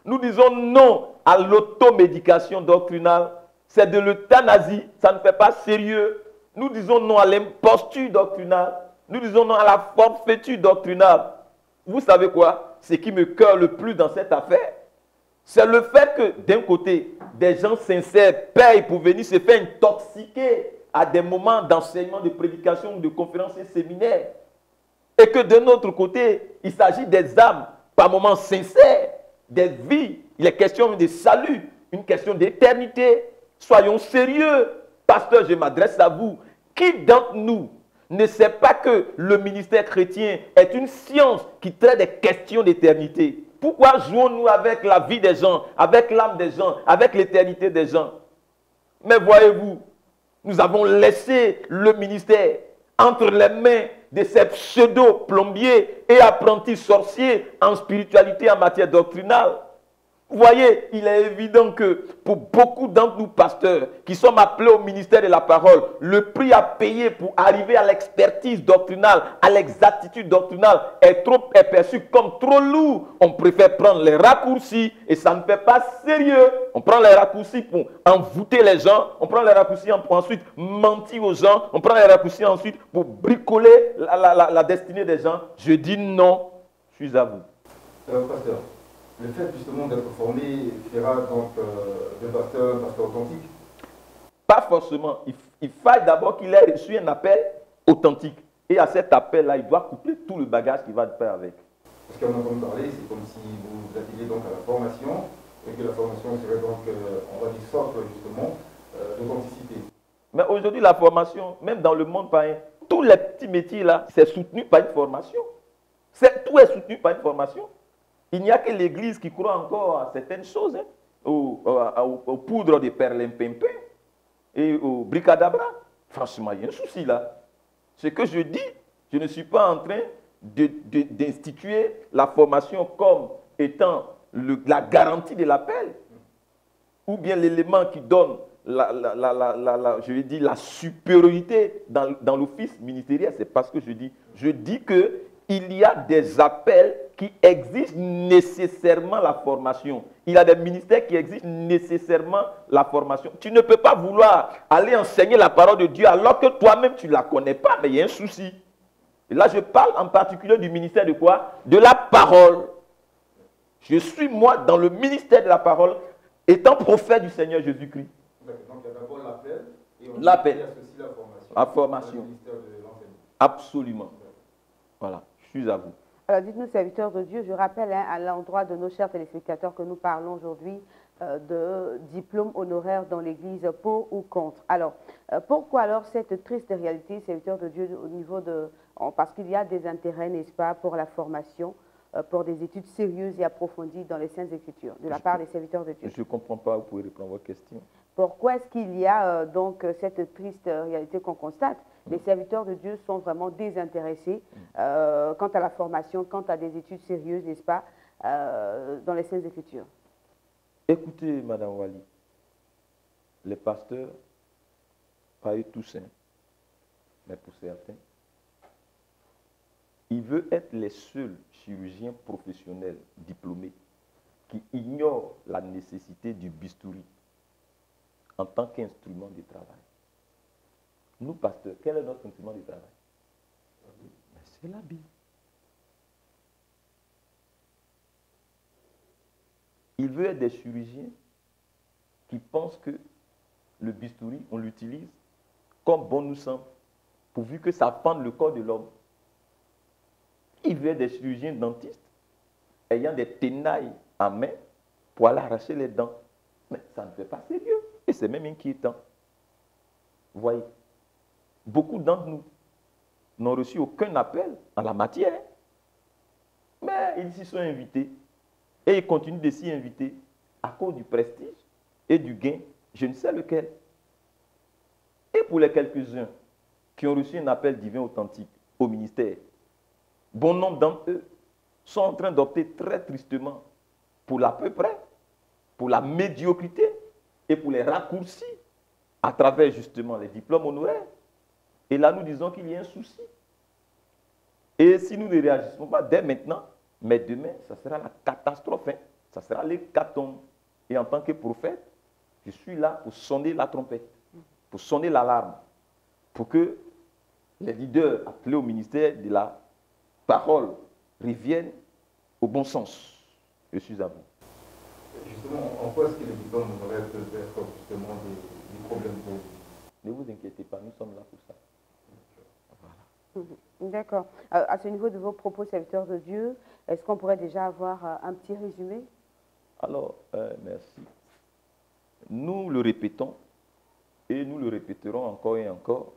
S2: Nous disons non à l'automédication doctrinale. C'est de l'euthanasie, ça ne fait pas sérieux. Nous disons non à l'imposture doctrinale. Nous disons non à la forfaiture doctrinale. Vous savez quoi? Ce qui me cœur le plus dans cette affaire, c'est le fait que d'un côté, des gens sincères payent pour venir se faire intoxiquer à des moments d'enseignement, de prédication, de conférences et séminaires. Et que de notre côté, il s'agit des âmes, par moments sincères, des vies. Il est question de salut, une question d'éternité. Soyons sérieux. Pasteur, je m'adresse à vous. Qui d'entre nous ne sait pas que le ministère chrétien est une science qui traite des questions d'éternité? Pourquoi jouons-nous avec la vie des gens, avec l'âme des gens, avec l'éternité des gens? Mais voyez-vous, nous avons laissé le ministère entre les mains de ces pseudo-plombiers et apprentis sorciers en spiritualité, en matière doctrinale. Vous voyez, il est évident que pour beaucoup d'entre nous pasteurs qui sommes appelés au ministère de la parole, le prix à payer pour arriver à l'expertise doctrinale, à l'exactitude doctrinale est perçu comme trop lourd. On préfère prendre les raccourcis et ça ne fait pas sérieux. On prend les raccourcis pour envoûter les gens, on prend les raccourcis pour ensuite mentir aux gens, on prend les raccourcis ensuite pour bricoler la destinée des gens. Je dis non, je suis à vous.
S3: Pasteur, le fait justement d'être formé fera donc de pasteur authentique?
S2: Pas forcément. Il faut d'abord qu'il ait reçu un appel authentique. Et à cet appel-là, il doit coupler tout le bagage qui va de pair avec.
S3: Parce qu'on a entendu parler, c'est comme si vous vous atteliez donc à la formation, et que la formation serait donc, on va dire, socle justement d'authenticité.
S2: Mais aujourd'hui, la formation, même dans le monde païen, tous les petits métiers là, c'est soutenu par une formation. Tout est soutenu par une formation. Il n'y a que l'Église qui croit encore à certaines choses, hein, aux poudres de perlimpinpin et au bricadabra. Franchement, il y a un souci là. Ce que je dis, je ne suis pas en train d'instituer la formation comme étant la garantie de l'appel, ou bien l'élément qui donne je vais dire, la supériorité dans l'office ministériel. C'est parce que je dis qu'il y a des appels qui exigent nécessairement la formation. Il y a des ministères qui exigent nécessairement la formation. Tu ne peux pas vouloir aller enseigner la parole de Dieu alors que toi-même tu ne la connais pas, mais il y a un souci. Et là, je parle en particulier du ministère de quoi? De la parole. Je suis, moi, dans le ministère de la parole, étant prophète du Seigneur Jésus-Christ.
S3: Donc, il y a d'abord l'appel, et on
S2: l'appel.
S3: associe la formation.
S2: La formation.
S3: Au ministère de l'enseignement.
S2: Absolument. Voilà, je suis à vous.
S1: Alors, dites-nous, serviteurs de Dieu, je rappelle à l'endroit de nos chers téléspectateurs que nous parlons aujourd'hui de diplôme honoraire dans l'Église, pour ou contre. Alors, pourquoi alors cette triste réalité, serviteurs de Dieu, au niveau de... Parce qu'il y a des intérêts, n'est-ce pas, pour la formation, pour des études sérieuses et approfondies dans les Saintes Écritures, de la part des serviteurs de Dieu.
S2: Je ne comprends pas, vous pouvez reprendre votre question.
S1: Pourquoi est-ce qu'il y a donc cette triste réalité qu'on constate? Les serviteurs de Dieu sont vraiment désintéressés quant à la formation, quant à des études sérieuses, n'est-ce pas, dans les Saintes Écritures.
S2: Écoutez, Madame Wali, les pasteurs, pas eux tous, hein, mais pour certains, ils veulent être les seuls chirurgiens professionnels diplômés qui ignorent la nécessité du bistouri en tant qu'instrument de travail. Nous, pasteurs, quel est notre instrument de travail? C'est la Bible. Il veut être des chirurgiens qui pensent que le bistouri, on l'utilise comme bon nous semble. pourvu que ça fende le corps de l'homme. Il veut des chirurgiens dentistes ayant des tenailles en main pour aller arracher les dents. Mais ça ne fait pas sérieux. Et c'est même inquiétant. Vous voyez, beaucoup d'entre nous n'ont reçu aucun appel en la matière. Mais ils s'y sont invités. Et ils continuent de s'y inviter à cause du prestige et du gain, je ne sais lequel. Et pour les quelques-uns qui ont reçu un appel divin authentique au ministère, bon nombre d'entre eux sont en train d'opter très tristement pour l'à peu près, pour la médiocrité et pour les raccourcis à travers justement les diplômes honoraires. Et là, nous disons qu'il y a un souci. Et si nous ne réagissons pas dès maintenant, mais demain, ça sera la catastrophe, hein. Ça sera l'hécatombe. Et en tant que prophète, je suis là pour sonner la trompette, pour sonner l'alarme, pour que les leaders appelés au ministère de la parole reviennent au bon sens. Je suis à vous.
S3: Justement, en quoi est-ce que les diplômes honoraires peuvent être justement des problèmes pour vous?
S2: Ne vous inquiétez pas, nous sommes là pour ça.
S1: D'accord. À ce niveau de vos propos, serviteurs de Dieu, est-ce qu'on pourrait déjà avoir un petit résumé?
S2: Alors, merci. Nous le répétons, et nous le répéterons encore et encore,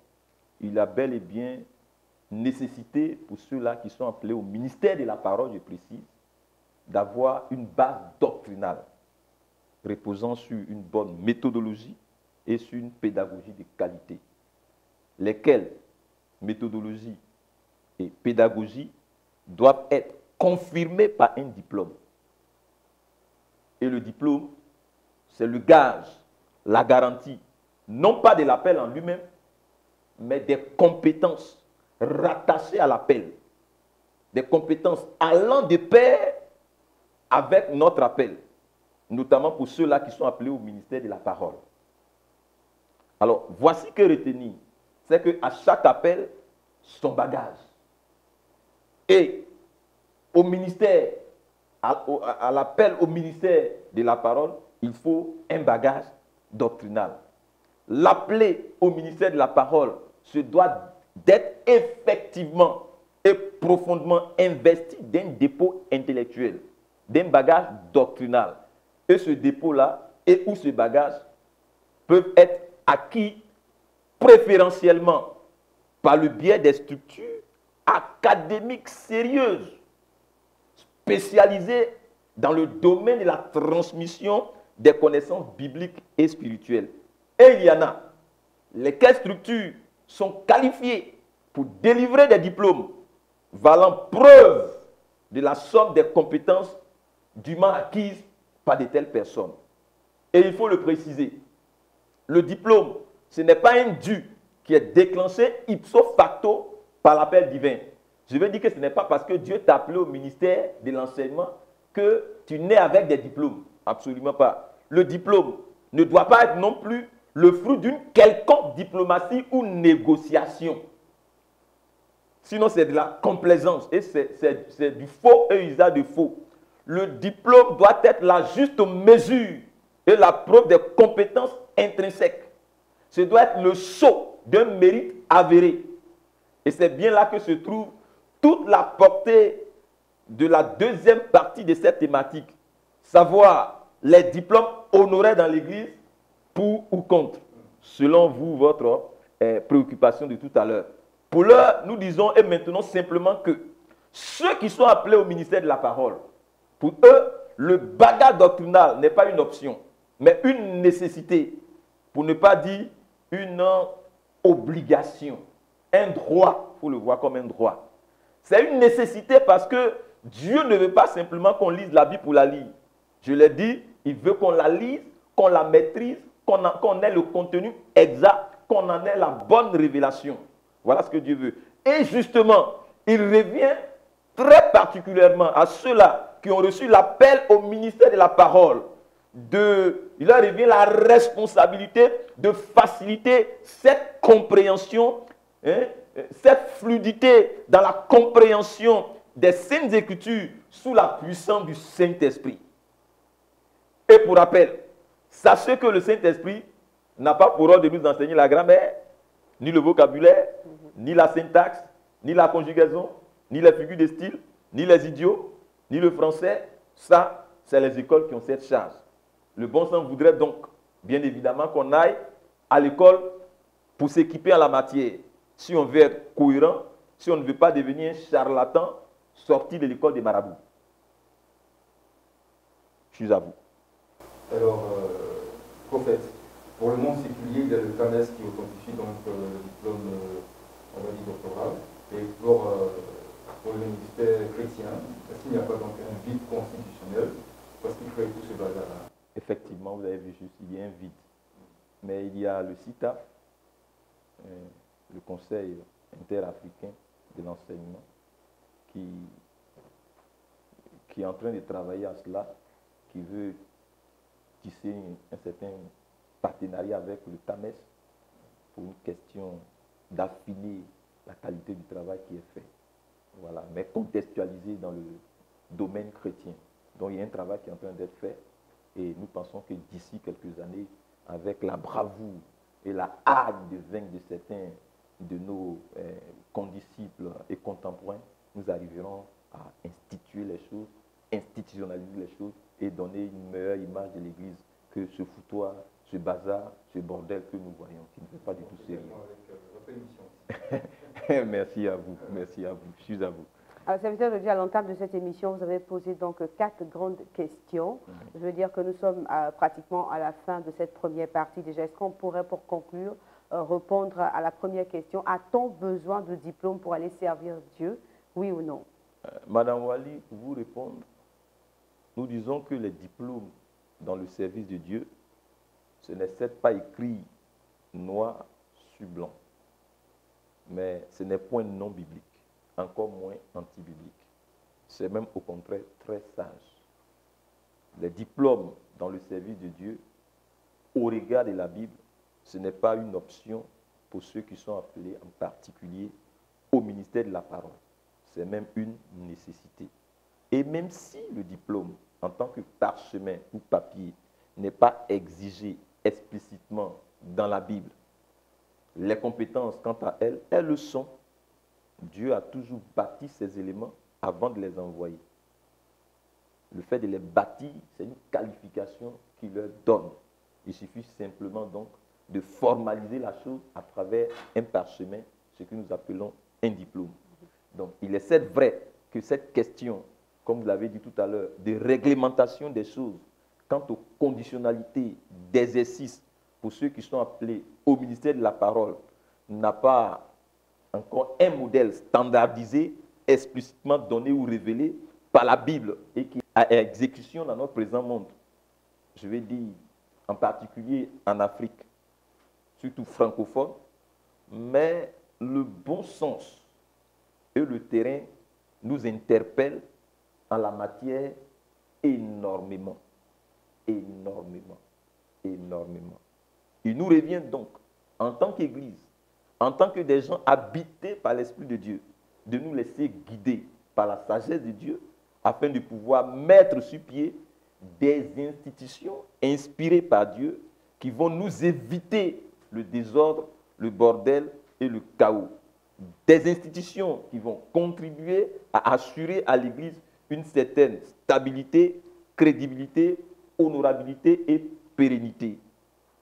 S2: il a bel et bien nécessité pour ceux-là qui sont appelés au ministère de la parole, je précise, d'avoir une base doctrinale reposant sur une bonne méthodologie et sur une pédagogie de qualité, lesquelles méthodologie et pédagogie doivent être confirmées par un diplôme. Et le diplôme, c'est le gage, la garantie, non pas de l'appel en lui-même, mais des compétences rattachées à l'appel, des compétences allant de pair avec notre appel, notamment pour ceux-là qui sont appelés au ministère de la parole. Alors, voici que retenir, c'est qu'à chaque appel, son bagage. Et au ministère, à l'appel au ministère de la parole, il faut un bagage doctrinal. L'appelé au ministère de la parole se doit d'être effectivement et profondément investi d'un dépôt intellectuel, d'un bagage doctrinal. Et ce dépôt-là, et où ce bagage, peuvent être acquis préférentiellement par le biais des structures académiques sérieuses, spécialisées dans le domaine de la transmission des connaissances bibliques et spirituelles. Et il y en a, lesquelles structures sont qualifiées pour délivrer des diplômes valant preuve de la somme des compétences dûment acquises par de telles personnes. Et il faut le préciser, le diplôme, ce n'est pas un dû qui est déclenché ipso facto par l'appel divin. Je veux dire que ce n'est pas parce que Dieu t'a appelé au ministère de l'enseignement que tu nais avec des diplômes. Absolument pas. Le diplôme ne doit pas être non plus le fruit d'une quelconque diplomatie ou négociation. Sinon, c'est de la complaisance et c'est du faux et usage de faux. Le diplôme doit être la juste mesure et la preuve des compétences intrinsèques. Ce doit être le sceau d'un mérite avéré. Et c'est bien là que se trouve toute la portée de la deuxième partie de cette thématique, savoir les diplômes honoraires dans l'Église, pour ou contre, selon vous, votre préoccupation de tout à l'heure. Pour l'heure, nous disons et maintenons simplement que ceux qui sont appelés au ministère de la parole, pour eux, le bagage doctrinal n'est pas une option, mais une nécessité, pour ne pas dire une obligation, un droit, il faut le voir comme un droit. C'est une nécessité parce que Dieu ne veut pas simplement qu'on lise la Bible pour la lire. Je l'ai dit, il veut qu'on la lise, qu'on la maîtrise, qu'on ait le contenu exact, qu'on en ait la bonne révélation. Voilà ce que Dieu veut. Et justement, il revient très particulièrement à ceux-là qui ont reçu l'appel au ministère de la parole. Il leur revient la responsabilité de faciliter cette compréhension, cette fluidité dans la compréhension des Saintes Écritures sous la puissance du Saint-Esprit. Et pour rappel, sachez que le Saint-Esprit n'a pas pour ordre de nous enseigner la grammaire, ni le vocabulaire, ni la syntaxe, ni la conjugaison, ni les figures de style, ni les idiots, ni le français. Ça, c'est les écoles qui ont cette charge. Le bon sens voudrait donc, bien évidemment, qu'on aille à l'école pour s'équiper en la matière. Si on veut être cohérent, si on ne veut pas devenir un charlatan sorti de l'école des marabouts. Je suis à vous.
S3: Alors, prophète, pour le monde séculier, il y a le CAMES qui authentifie donc le diplôme, on va dire, doctoral. Et pour le ministère chrétien, est-ce qu'il n'y a pas donc un vide constitutionnel parce qu'il crée tout ce bazar-là?
S2: Effectivement, vous avez vu juste, il y a un vide. Mais il y a le CITAF, le Conseil interafricain de l'enseignement, qui est en train de travailler à cela, qui veut tisser un certain partenariat avec le CAMES pour une question d'affiner la qualité du travail qui est fait. Voilà, mais contextualisé dans le domaine chrétien. Donc il y a un travail qui est en train d'être fait et nous pensons que d'ici quelques années, avec la bravoure et la hâte de vaincre de certains de nos condisciples et contemporains, nous arriverons à instituer les choses, institutionnaliser les choses et donner une meilleure image de l'Église que ce foutoir, ce bazar, ce bordel que nous voyons, qui ne fait pas du tout sérieux. Merci à vous, je suis à vous.
S1: Alors, serviteur de Dieu, à l'entame de cette émission, vous avez posé donc 4 grandes questions. Je veux dire que nous sommes pratiquement à la fin de cette première partie. Déjà, est-ce qu'on pourrait, pour conclure, répondre à la première question? A-t-on besoin de diplôme pour aller servir Dieu? Oui ou non?
S2: Madame Wali, pour vous répondre, nous disons que les diplômes dans le service de Dieu, ce n'est certes pas écrit noir sur blanc, mais ce n'est point non biblique, encore moins anti-biblique. C'est même au contraire très sage. Les diplômes dans le service de Dieu, au regard de la Bible, ce n'est pas une option pour ceux qui sont appelés en particulier au ministère de la parole. C'est même une nécessité. Et même si le diplôme, en tant que parchemin ou papier, n'est pas exigé explicitement dans la Bible, les compétences, quant à elles, elles le sont. Dieu a toujours bâti ces éléments avant de les envoyer. Le fait de les bâtir, c'est une qualification qu'il leur donne. Il suffit simplement donc de formaliser la chose à travers un parchemin, ce que nous appelons un diplôme. Donc, il est certes vrai que cette question, comme vous l'avez dit tout à l'heure, de réglementation des choses, quant aux conditionnalités d'exercice pour ceux qui sont appelés au ministère de la parole, n'a pas encore un modèle standardisé, explicitement donné ou révélé par la Bible et qui a exécution dans notre présent monde. Je vais dire en particulier en Afrique, surtout francophone, mais le bon sens et le terrain nous interpellent en la matière énormément, énormément, énormément. Il nous revient donc, en tant qu'Église, en tant que des gens habités par l'Esprit de Dieu, de nous laisser guider par la sagesse de Dieu, afin de pouvoir mettre sur pied des institutions inspirées par Dieu qui vont nous éviter le désordre, le bordel et le chaos. Des institutions qui vont contribuer à assurer à l'Église une certaine stabilité, crédibilité, honorabilité et pérennité.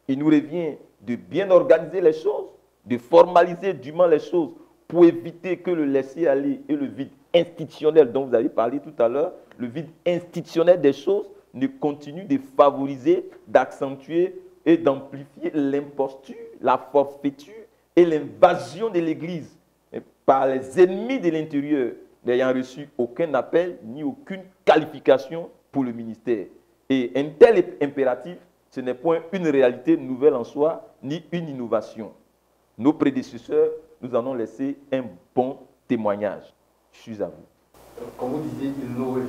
S2: Il nous revient de bien organiser les choses, de formaliser dûment les choses pour éviter que le laisser-aller et le vide institutionnel dont vous avez parlé tout à l'heure, le vide institutionnel des choses ne continue de favoriser, d'accentuer et d'amplifier l'imposture, la forfaiture et l'invasion de l'Église par les ennemis de l'intérieur, n'ayant reçu aucun appel ni aucune qualification pour le ministère. Et un tel impératif, ce n'est point une réalité nouvelle en soi, ni une innovation. Nos prédécesseurs nous en ont laissé un bon témoignage. Je suis à vous.
S3: Comme vous disiez, il nous revient.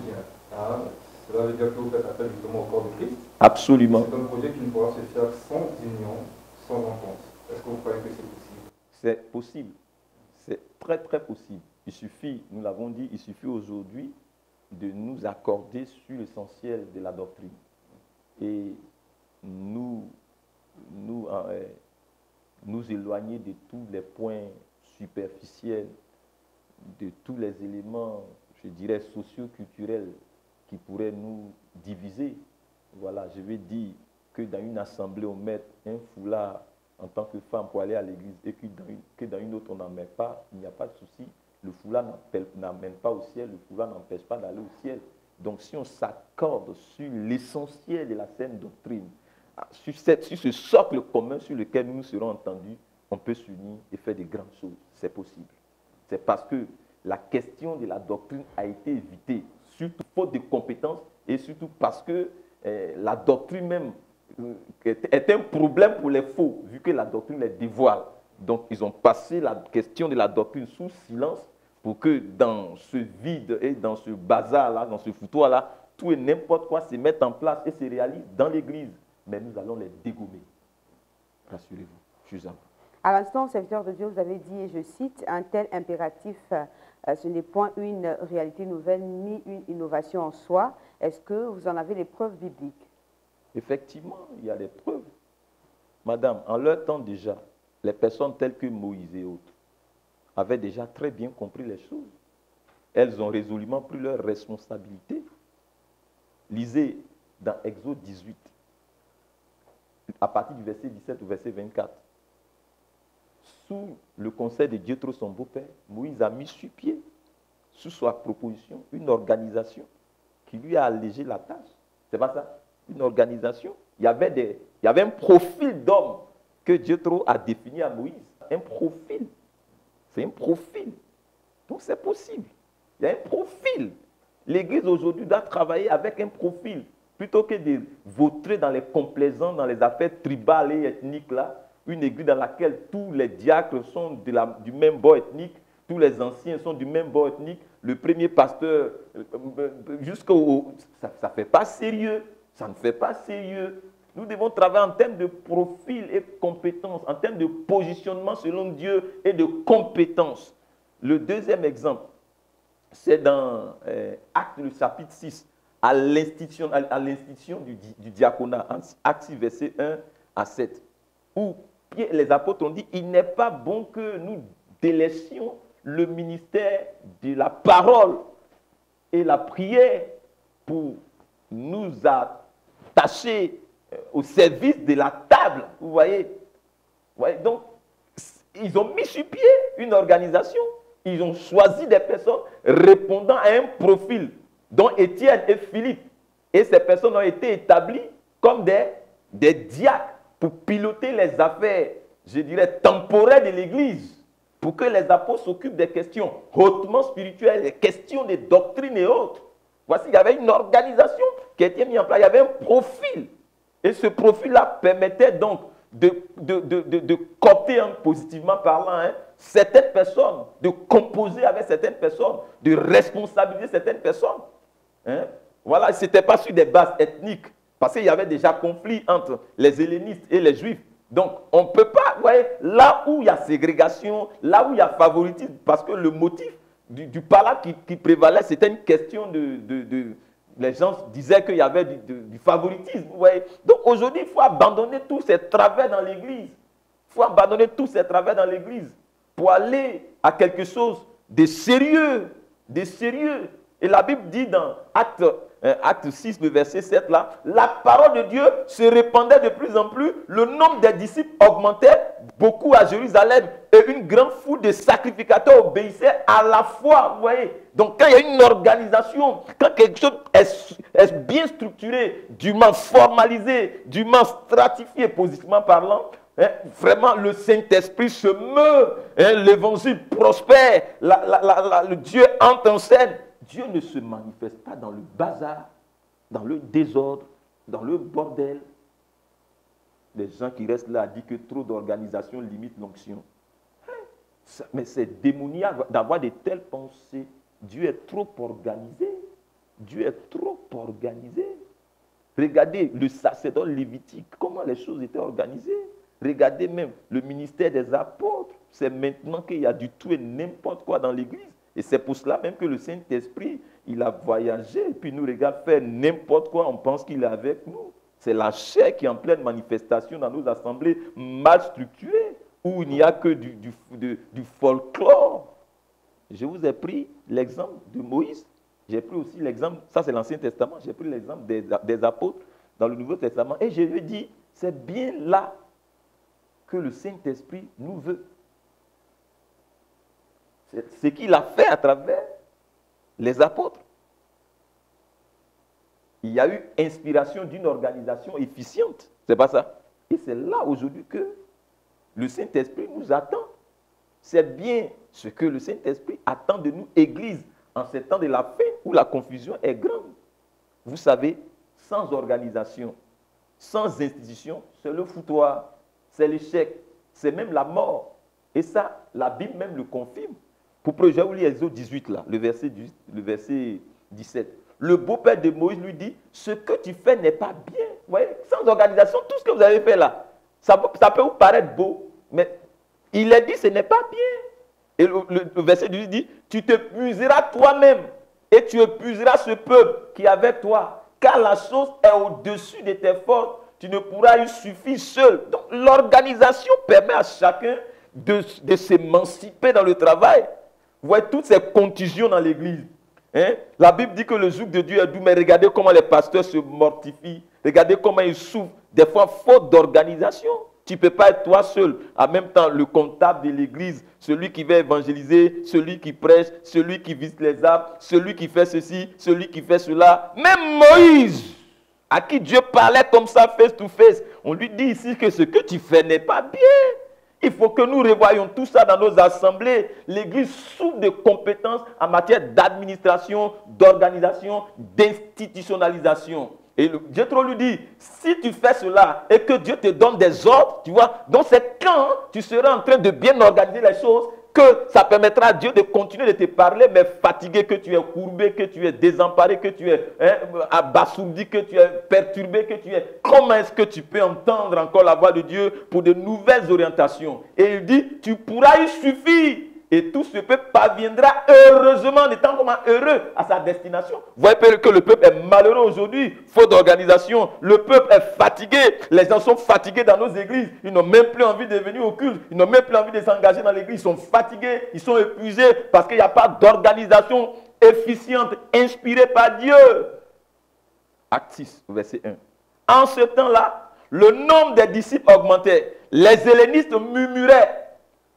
S3: Hein, cela veut dire que vous faites appel justement au corps de Christ.
S2: Absolument.
S3: C'est un projet qui ne pourra se faire sans union, sans rencontre. Est-ce que vous croyez que c'est possible?
S2: C'est possible. C'est très, très possible. Il suffit, nous l'avons dit, il suffit aujourd'hui de nous accorder sur l'essentiel de la doctrine. Et nous nous éloigner de tous les points superficiels, de tous les éléments, je dirais, socio-culturels qui pourraient nous diviser. Voilà, je vais dire que dans une assemblée, on met un foulard en tant que femme pour aller à l'église et que dans une autre, on n'en met pas, il n'y a pas de souci. Le foulard n'amène pas au ciel, le foulard n'empêche pas d'aller au ciel. Donc si on s'accorde sur l'essentiel de la saine doctrine, sur ce socle commun sur lequel nous serons entendus, on peut s'unir et faire de grandes choses. C'est possible. C'est parce que la question de la doctrine a été évitée, surtout faute de compétences et surtout parce que la doctrine même est un problème pour les faux, vu que la doctrine les dévoile. Donc, ils ont passé la question de la doctrine sous silence pour que dans ce vide et dans ce bazar-là, dans ce foutoir-là, tout et n'importe quoi se mette en place et se réalise dans l'Église. Mais nous allons les dégommer. Rassurez-vous, je suis en.
S1: À l'instant, serviteur de Dieu, vous avez dit, et je cite, un tel impératif, ce n'est point une réalité nouvelle ni une innovation en soi. Est-ce que vous en avez les preuves bibliques?
S2: Effectivement, il y a des preuves. Madame, en leur temps déjà, les personnes telles que Moïse et autres avaient déjà très bien compris les choses. Elles ont résolument pris leurs responsabilités. Lisez dans Exode 18, à partir du verset 17 au verset 24. Sous le conseil de Jéthro, son beau-père, Moïse a mis sur pied, sous sa proposition, une organisation qui lui a allégé la tâche. C'est pas ça? Une organisation. Il y avait un profil d'homme que Jéthro a défini à Moïse. Un profil. C'est un profil. Donc c'est possible. Il y a un profil. L'Église aujourd'hui doit travailler avec un profil. Plutôt que de vautrer dans les complaisants, dans les affaires tribales et ethniques là, une église dans laquelle tous les diacres sont du même bord ethnique, tous les anciens sont du même bord ethnique, le premier pasteur, ça ne fait pas sérieux, ça ne fait pas sérieux. Nous devons travailler en termes de profil et compétences, en termes de positionnement selon Dieu et de compétences. Le deuxième exemple, c'est dans Actes, le chapitre 6, à l'institution du diaconat, Actes 6, verset 1 à 7, où les apôtres ont dit, il n'est pas bon que nous délaissions le ministère de la parole et la prière pour nous attacher au service de la table. Vous voyez? Donc, ils ont mis sur pied une organisation. Ils ont choisi des personnes répondant à un profil, dont Étienne et Philippe. Et ces personnes ont été établies comme des diacres pour piloter les affaires, je dirais, temporelles de l'Église, pour que les apôtres s'occupent des questions hautement spirituelles, des questions de doctrine et autres. Voici, il y avait une organisation qui a été mise en place, il y avait un profil. Et ce profil-là permettait donc de coopter, positivement parlant, certaines personnes, de composer avec certaines personnes, de responsabiliser certaines personnes. Voilà, ce n'était pas sur des bases ethniques, parce qu'il y avait déjà conflit entre les hellénistes et les juifs. Donc, on ne peut pas, vous voyez, là où il y a ségrégation, là où il y a favoritisme, parce que le motif du palabre qui prévalait, c'était une question les gens disaient qu'il y avait du favoritisme. Vous voyez. Donc aujourd'hui, il faut abandonner tous ces travers dans l'Église. Il faut abandonner tous ces travers dans l'Église pour aller à quelque chose de sérieux. De sérieux. Et la Bible dit dans Acte 6, le verset 7, là, la parole de Dieu se répandait de plus en plus, le nombre des disciples augmentait beaucoup à Jérusalem et une grande foule de sacrificateurs obéissaient à la foi. Vous voyez. Donc quand il y a une organisation, quand quelque chose est bien structuré, dûment formalisé, dûment stratifié positivement parlant, vraiment le Saint-Esprit se meut, l'évangile prospère, le Dieu entre en scène. Dieu ne se manifeste pas dans le bazar, dans le désordre, dans le bordel. Les gens qui restent là disent que trop d'organisation limite l'onction. Mais c'est démoniaque d'avoir de telles pensées. Dieu est trop organisé. Dieu est trop organisé. Regardez le sacerdoce lévitique, comment les choses étaient organisées. Regardez même le ministère des apôtres. C'est maintenant qu'il y a du tout et n'importe quoi dans l'Église. Et c'est pour cela même que le Saint-Esprit, il a voyagé, et puis nous regarde faire n'importe quoi, on pense qu'il est avec nous. C'est la chair qui est en pleine manifestation dans nos assemblées mal structurées. où il n'y a que du folklore. Je vous ai pris l'exemple de Moïse. J'ai pris aussi l'exemple, ça c'est l'Ancien Testament, j'ai pris l'exemple des apôtres dans le Nouveau Testament. Et je lui ai dit, c'est bien là que le Saint-Esprit nous veut. C'est ce qu'il a fait à travers les apôtres. Il y a eu inspiration d'une organisation efficiente. C'est pas ça? Et c'est là aujourd'hui que le Saint-Esprit nous attend. C'est bien ce que le Saint-Esprit attend de nous, Église, en ces temps de la fin où la confusion est grande. Vous savez, sans organisation, sans institution, c'est le foutoir, c'est l'échec, c'est même la mort. Et ça, la Bible même le confirme. Pour preuve, je vais vous lire Exode 18, là, le verset 17. Le beau-père de Moïse lui dit, ce que tu fais n'est pas bien. Vous voyez, sans organisation, tout ce que vous avez fait là, ça peut vous paraître beau, mais il a dit, ce n'est pas bien. Et le verset 18 dit, tu te puiseras toi-même et tu épuiseras ce peuple qui est avec toi, car la chose est au-dessus de tes forces. Tu ne pourras y suffire seul. Donc l'organisation permet à chacun de s'émanciper dans le travail. Vous voyez toutes ces contusions dans l'église. Hein? La Bible dit que le joug de Dieu est doux, mais regardez comment les pasteurs se mortifient. Regardez comment ils souffrent. Des fois, faute d'organisation. Tu ne peux pas être toi seul. En même temps, le comptable de l'église, celui qui va évangéliser, celui qui prêche, celui qui visite les arbres, celui qui fait ceci, celui qui fait cela. Même Moïse, à qui Dieu parlait comme ça, face to face, on lui dit ici que ce que tu fais n'est pas bien. Il faut que nous revoyions tout ça dans nos assemblées. L'église souffre de compétences en matière d'administration, d'organisation, d'institutionnalisation. Et Jétro lui dit, si tu fais cela et que Dieu te donne des ordres, tu vois, donc c'est quand tu seras en train de bien organiser les choses que ça permettra à Dieu de continuer de te parler, mais fatigué, que tu es courbé, que tu es désemparé, que tu es abasourdi, que tu es perturbé, que tu es... Comment est-ce que tu peux entendre encore la voix de Dieu pour de nouvelles orientations? Et il dit, tu pourras y suffire. Et tout ce peuple parviendra heureusement, en étant comment heureux à sa destination. Vous voyez que le peuple est malheureux aujourd'hui, faute d'organisation. Le peuple est fatigué. Les gens sont fatigués dans nos églises. Ils n'ont même plus envie de venir au culte. Ils n'ont même plus envie de s'engager dans l'église. Ils sont fatigués, ils sont épuisés parce qu'il n'y a pas d'organisation efficiente, inspirée par Dieu. Acte 6, verset 1. En ce temps-là, le nombre des disciples augmentait. Les hellénistes murmuraient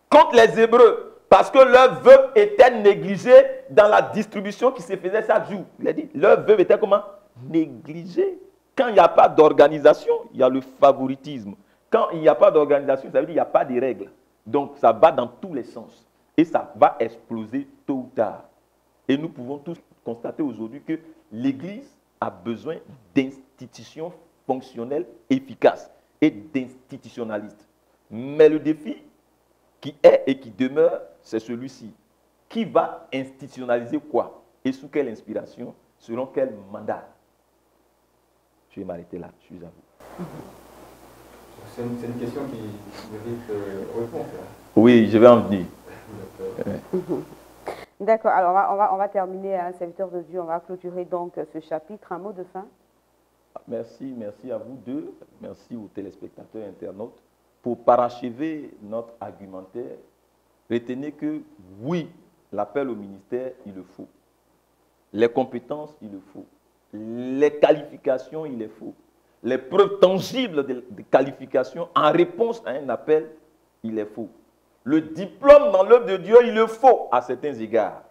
S2: contre les Hébreux, parce que leur veuve était négligée dans la distribution qui se faisait chaque jour. Il a dit, leur veuve était comment? Négligée. Quand il n'y a pas d'organisation, il y a le favoritisme. Quand il n'y a pas d'organisation, ça veut dire qu'il n'y a pas de règles. Donc ça va dans tous les sens. Et ça va exploser tôt ou tard. Et nous pouvons tous constater aujourd'hui que l'Église a besoin d'institutions fonctionnelles efficaces et d'institutionnalistes. Mais le défi qui est et qui demeure, c'est celui-ci. Qui va institutionnaliser quoi? Et sous quelle inspiration? Selon quel mandat? Je vais m'arrêter là, je suis à vous.
S3: C'est une question qui mérite réponse.
S2: Oui, je vais en venir.
S1: D'accord, alors on va terminer, un serviteur de Dieu, on va clôturer donc ce chapitre. Un mot de fin?
S2: Merci à vous deux, merci aux téléspectateurs internautes. Pour parachever notre argumentaire, retenez que oui, l'appel au ministère, il le faut. Les compétences, il le faut. Les qualifications, il les faut. Les preuves tangibles de qualification en réponse à un appel, il les faut. Le diplôme dans l'œuvre de Dieu, il le faut à certains égards,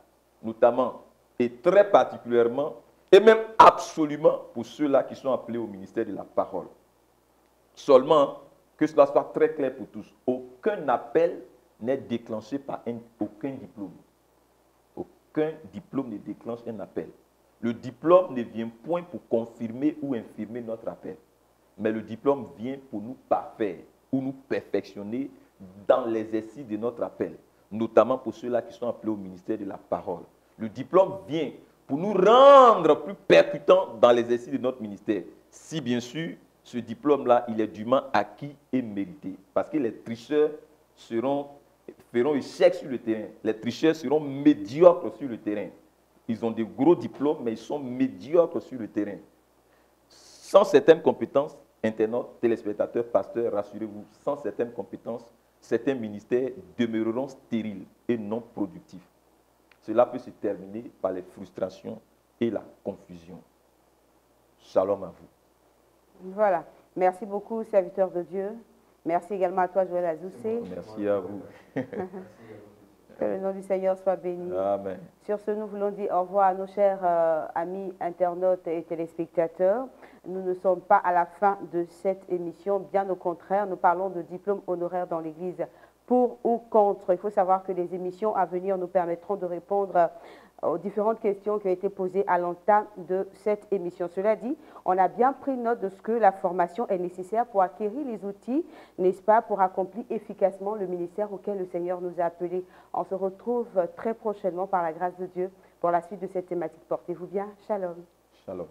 S2: notamment et très particulièrement, et même absolument pour ceux-là qui sont appelés au ministère de la parole. Seulement, que cela soit très clair pour tous, aucun appel n'est déclenché par aucun diplôme. Aucun diplôme ne déclenche un appel. Le diplôme ne vient point pour confirmer ou infirmer notre appel. Mais le diplôme vient pour nous parfaire ou nous perfectionner dans l'exercice de notre appel, notamment pour ceux-là qui sont appelés au ministère de la parole. Le diplôme vient pour nous rendre plus percutants dans l'exercice de notre ministère. Si bien sûr, ce diplôme-là, il est dûment acquis et mérité. Parce que les tricheurs feront échec sur le terrain. Les tricheurs seront médiocres sur le terrain. Ils ont de gros diplômes, mais ils sont médiocres sur le terrain. Sans certaines compétences, internautes, téléspectateurs, pasteurs, rassurez-vous, sans certaines compétences, certains ministères demeureront stériles et non productifs. Cela peut se terminer par les frustrations et la confusion. Shalom à vous.
S1: Voilà. Merci beaucoup, serviteur de Dieu. Merci également à toi, Joël Azoussé.
S2: Merci à vous.
S1: Que le nom du Seigneur soit béni.
S2: Amen.
S1: Sur ce, nous voulons dire au revoir à nos chers amis internautes et téléspectateurs. Nous ne sommes pas à la fin de cette émission, bien au contraire, nous parlons de diplôme honoraire dans l'Église. Pour ou contre, il faut savoir que les émissions à venir nous permettront de répondre aux différentes questions qui ont été posées à l'entame de cette émission. Cela dit, on a bien pris note de ce que la formation est nécessaire pour acquérir les outils, n'est-ce pas, pour accomplir efficacement le ministère auquel le Seigneur nous a appelés. On se retrouve très prochainement par la grâce de Dieu pour la suite de cette thématique. Portez-vous bien. Shalom.
S2: Shalom.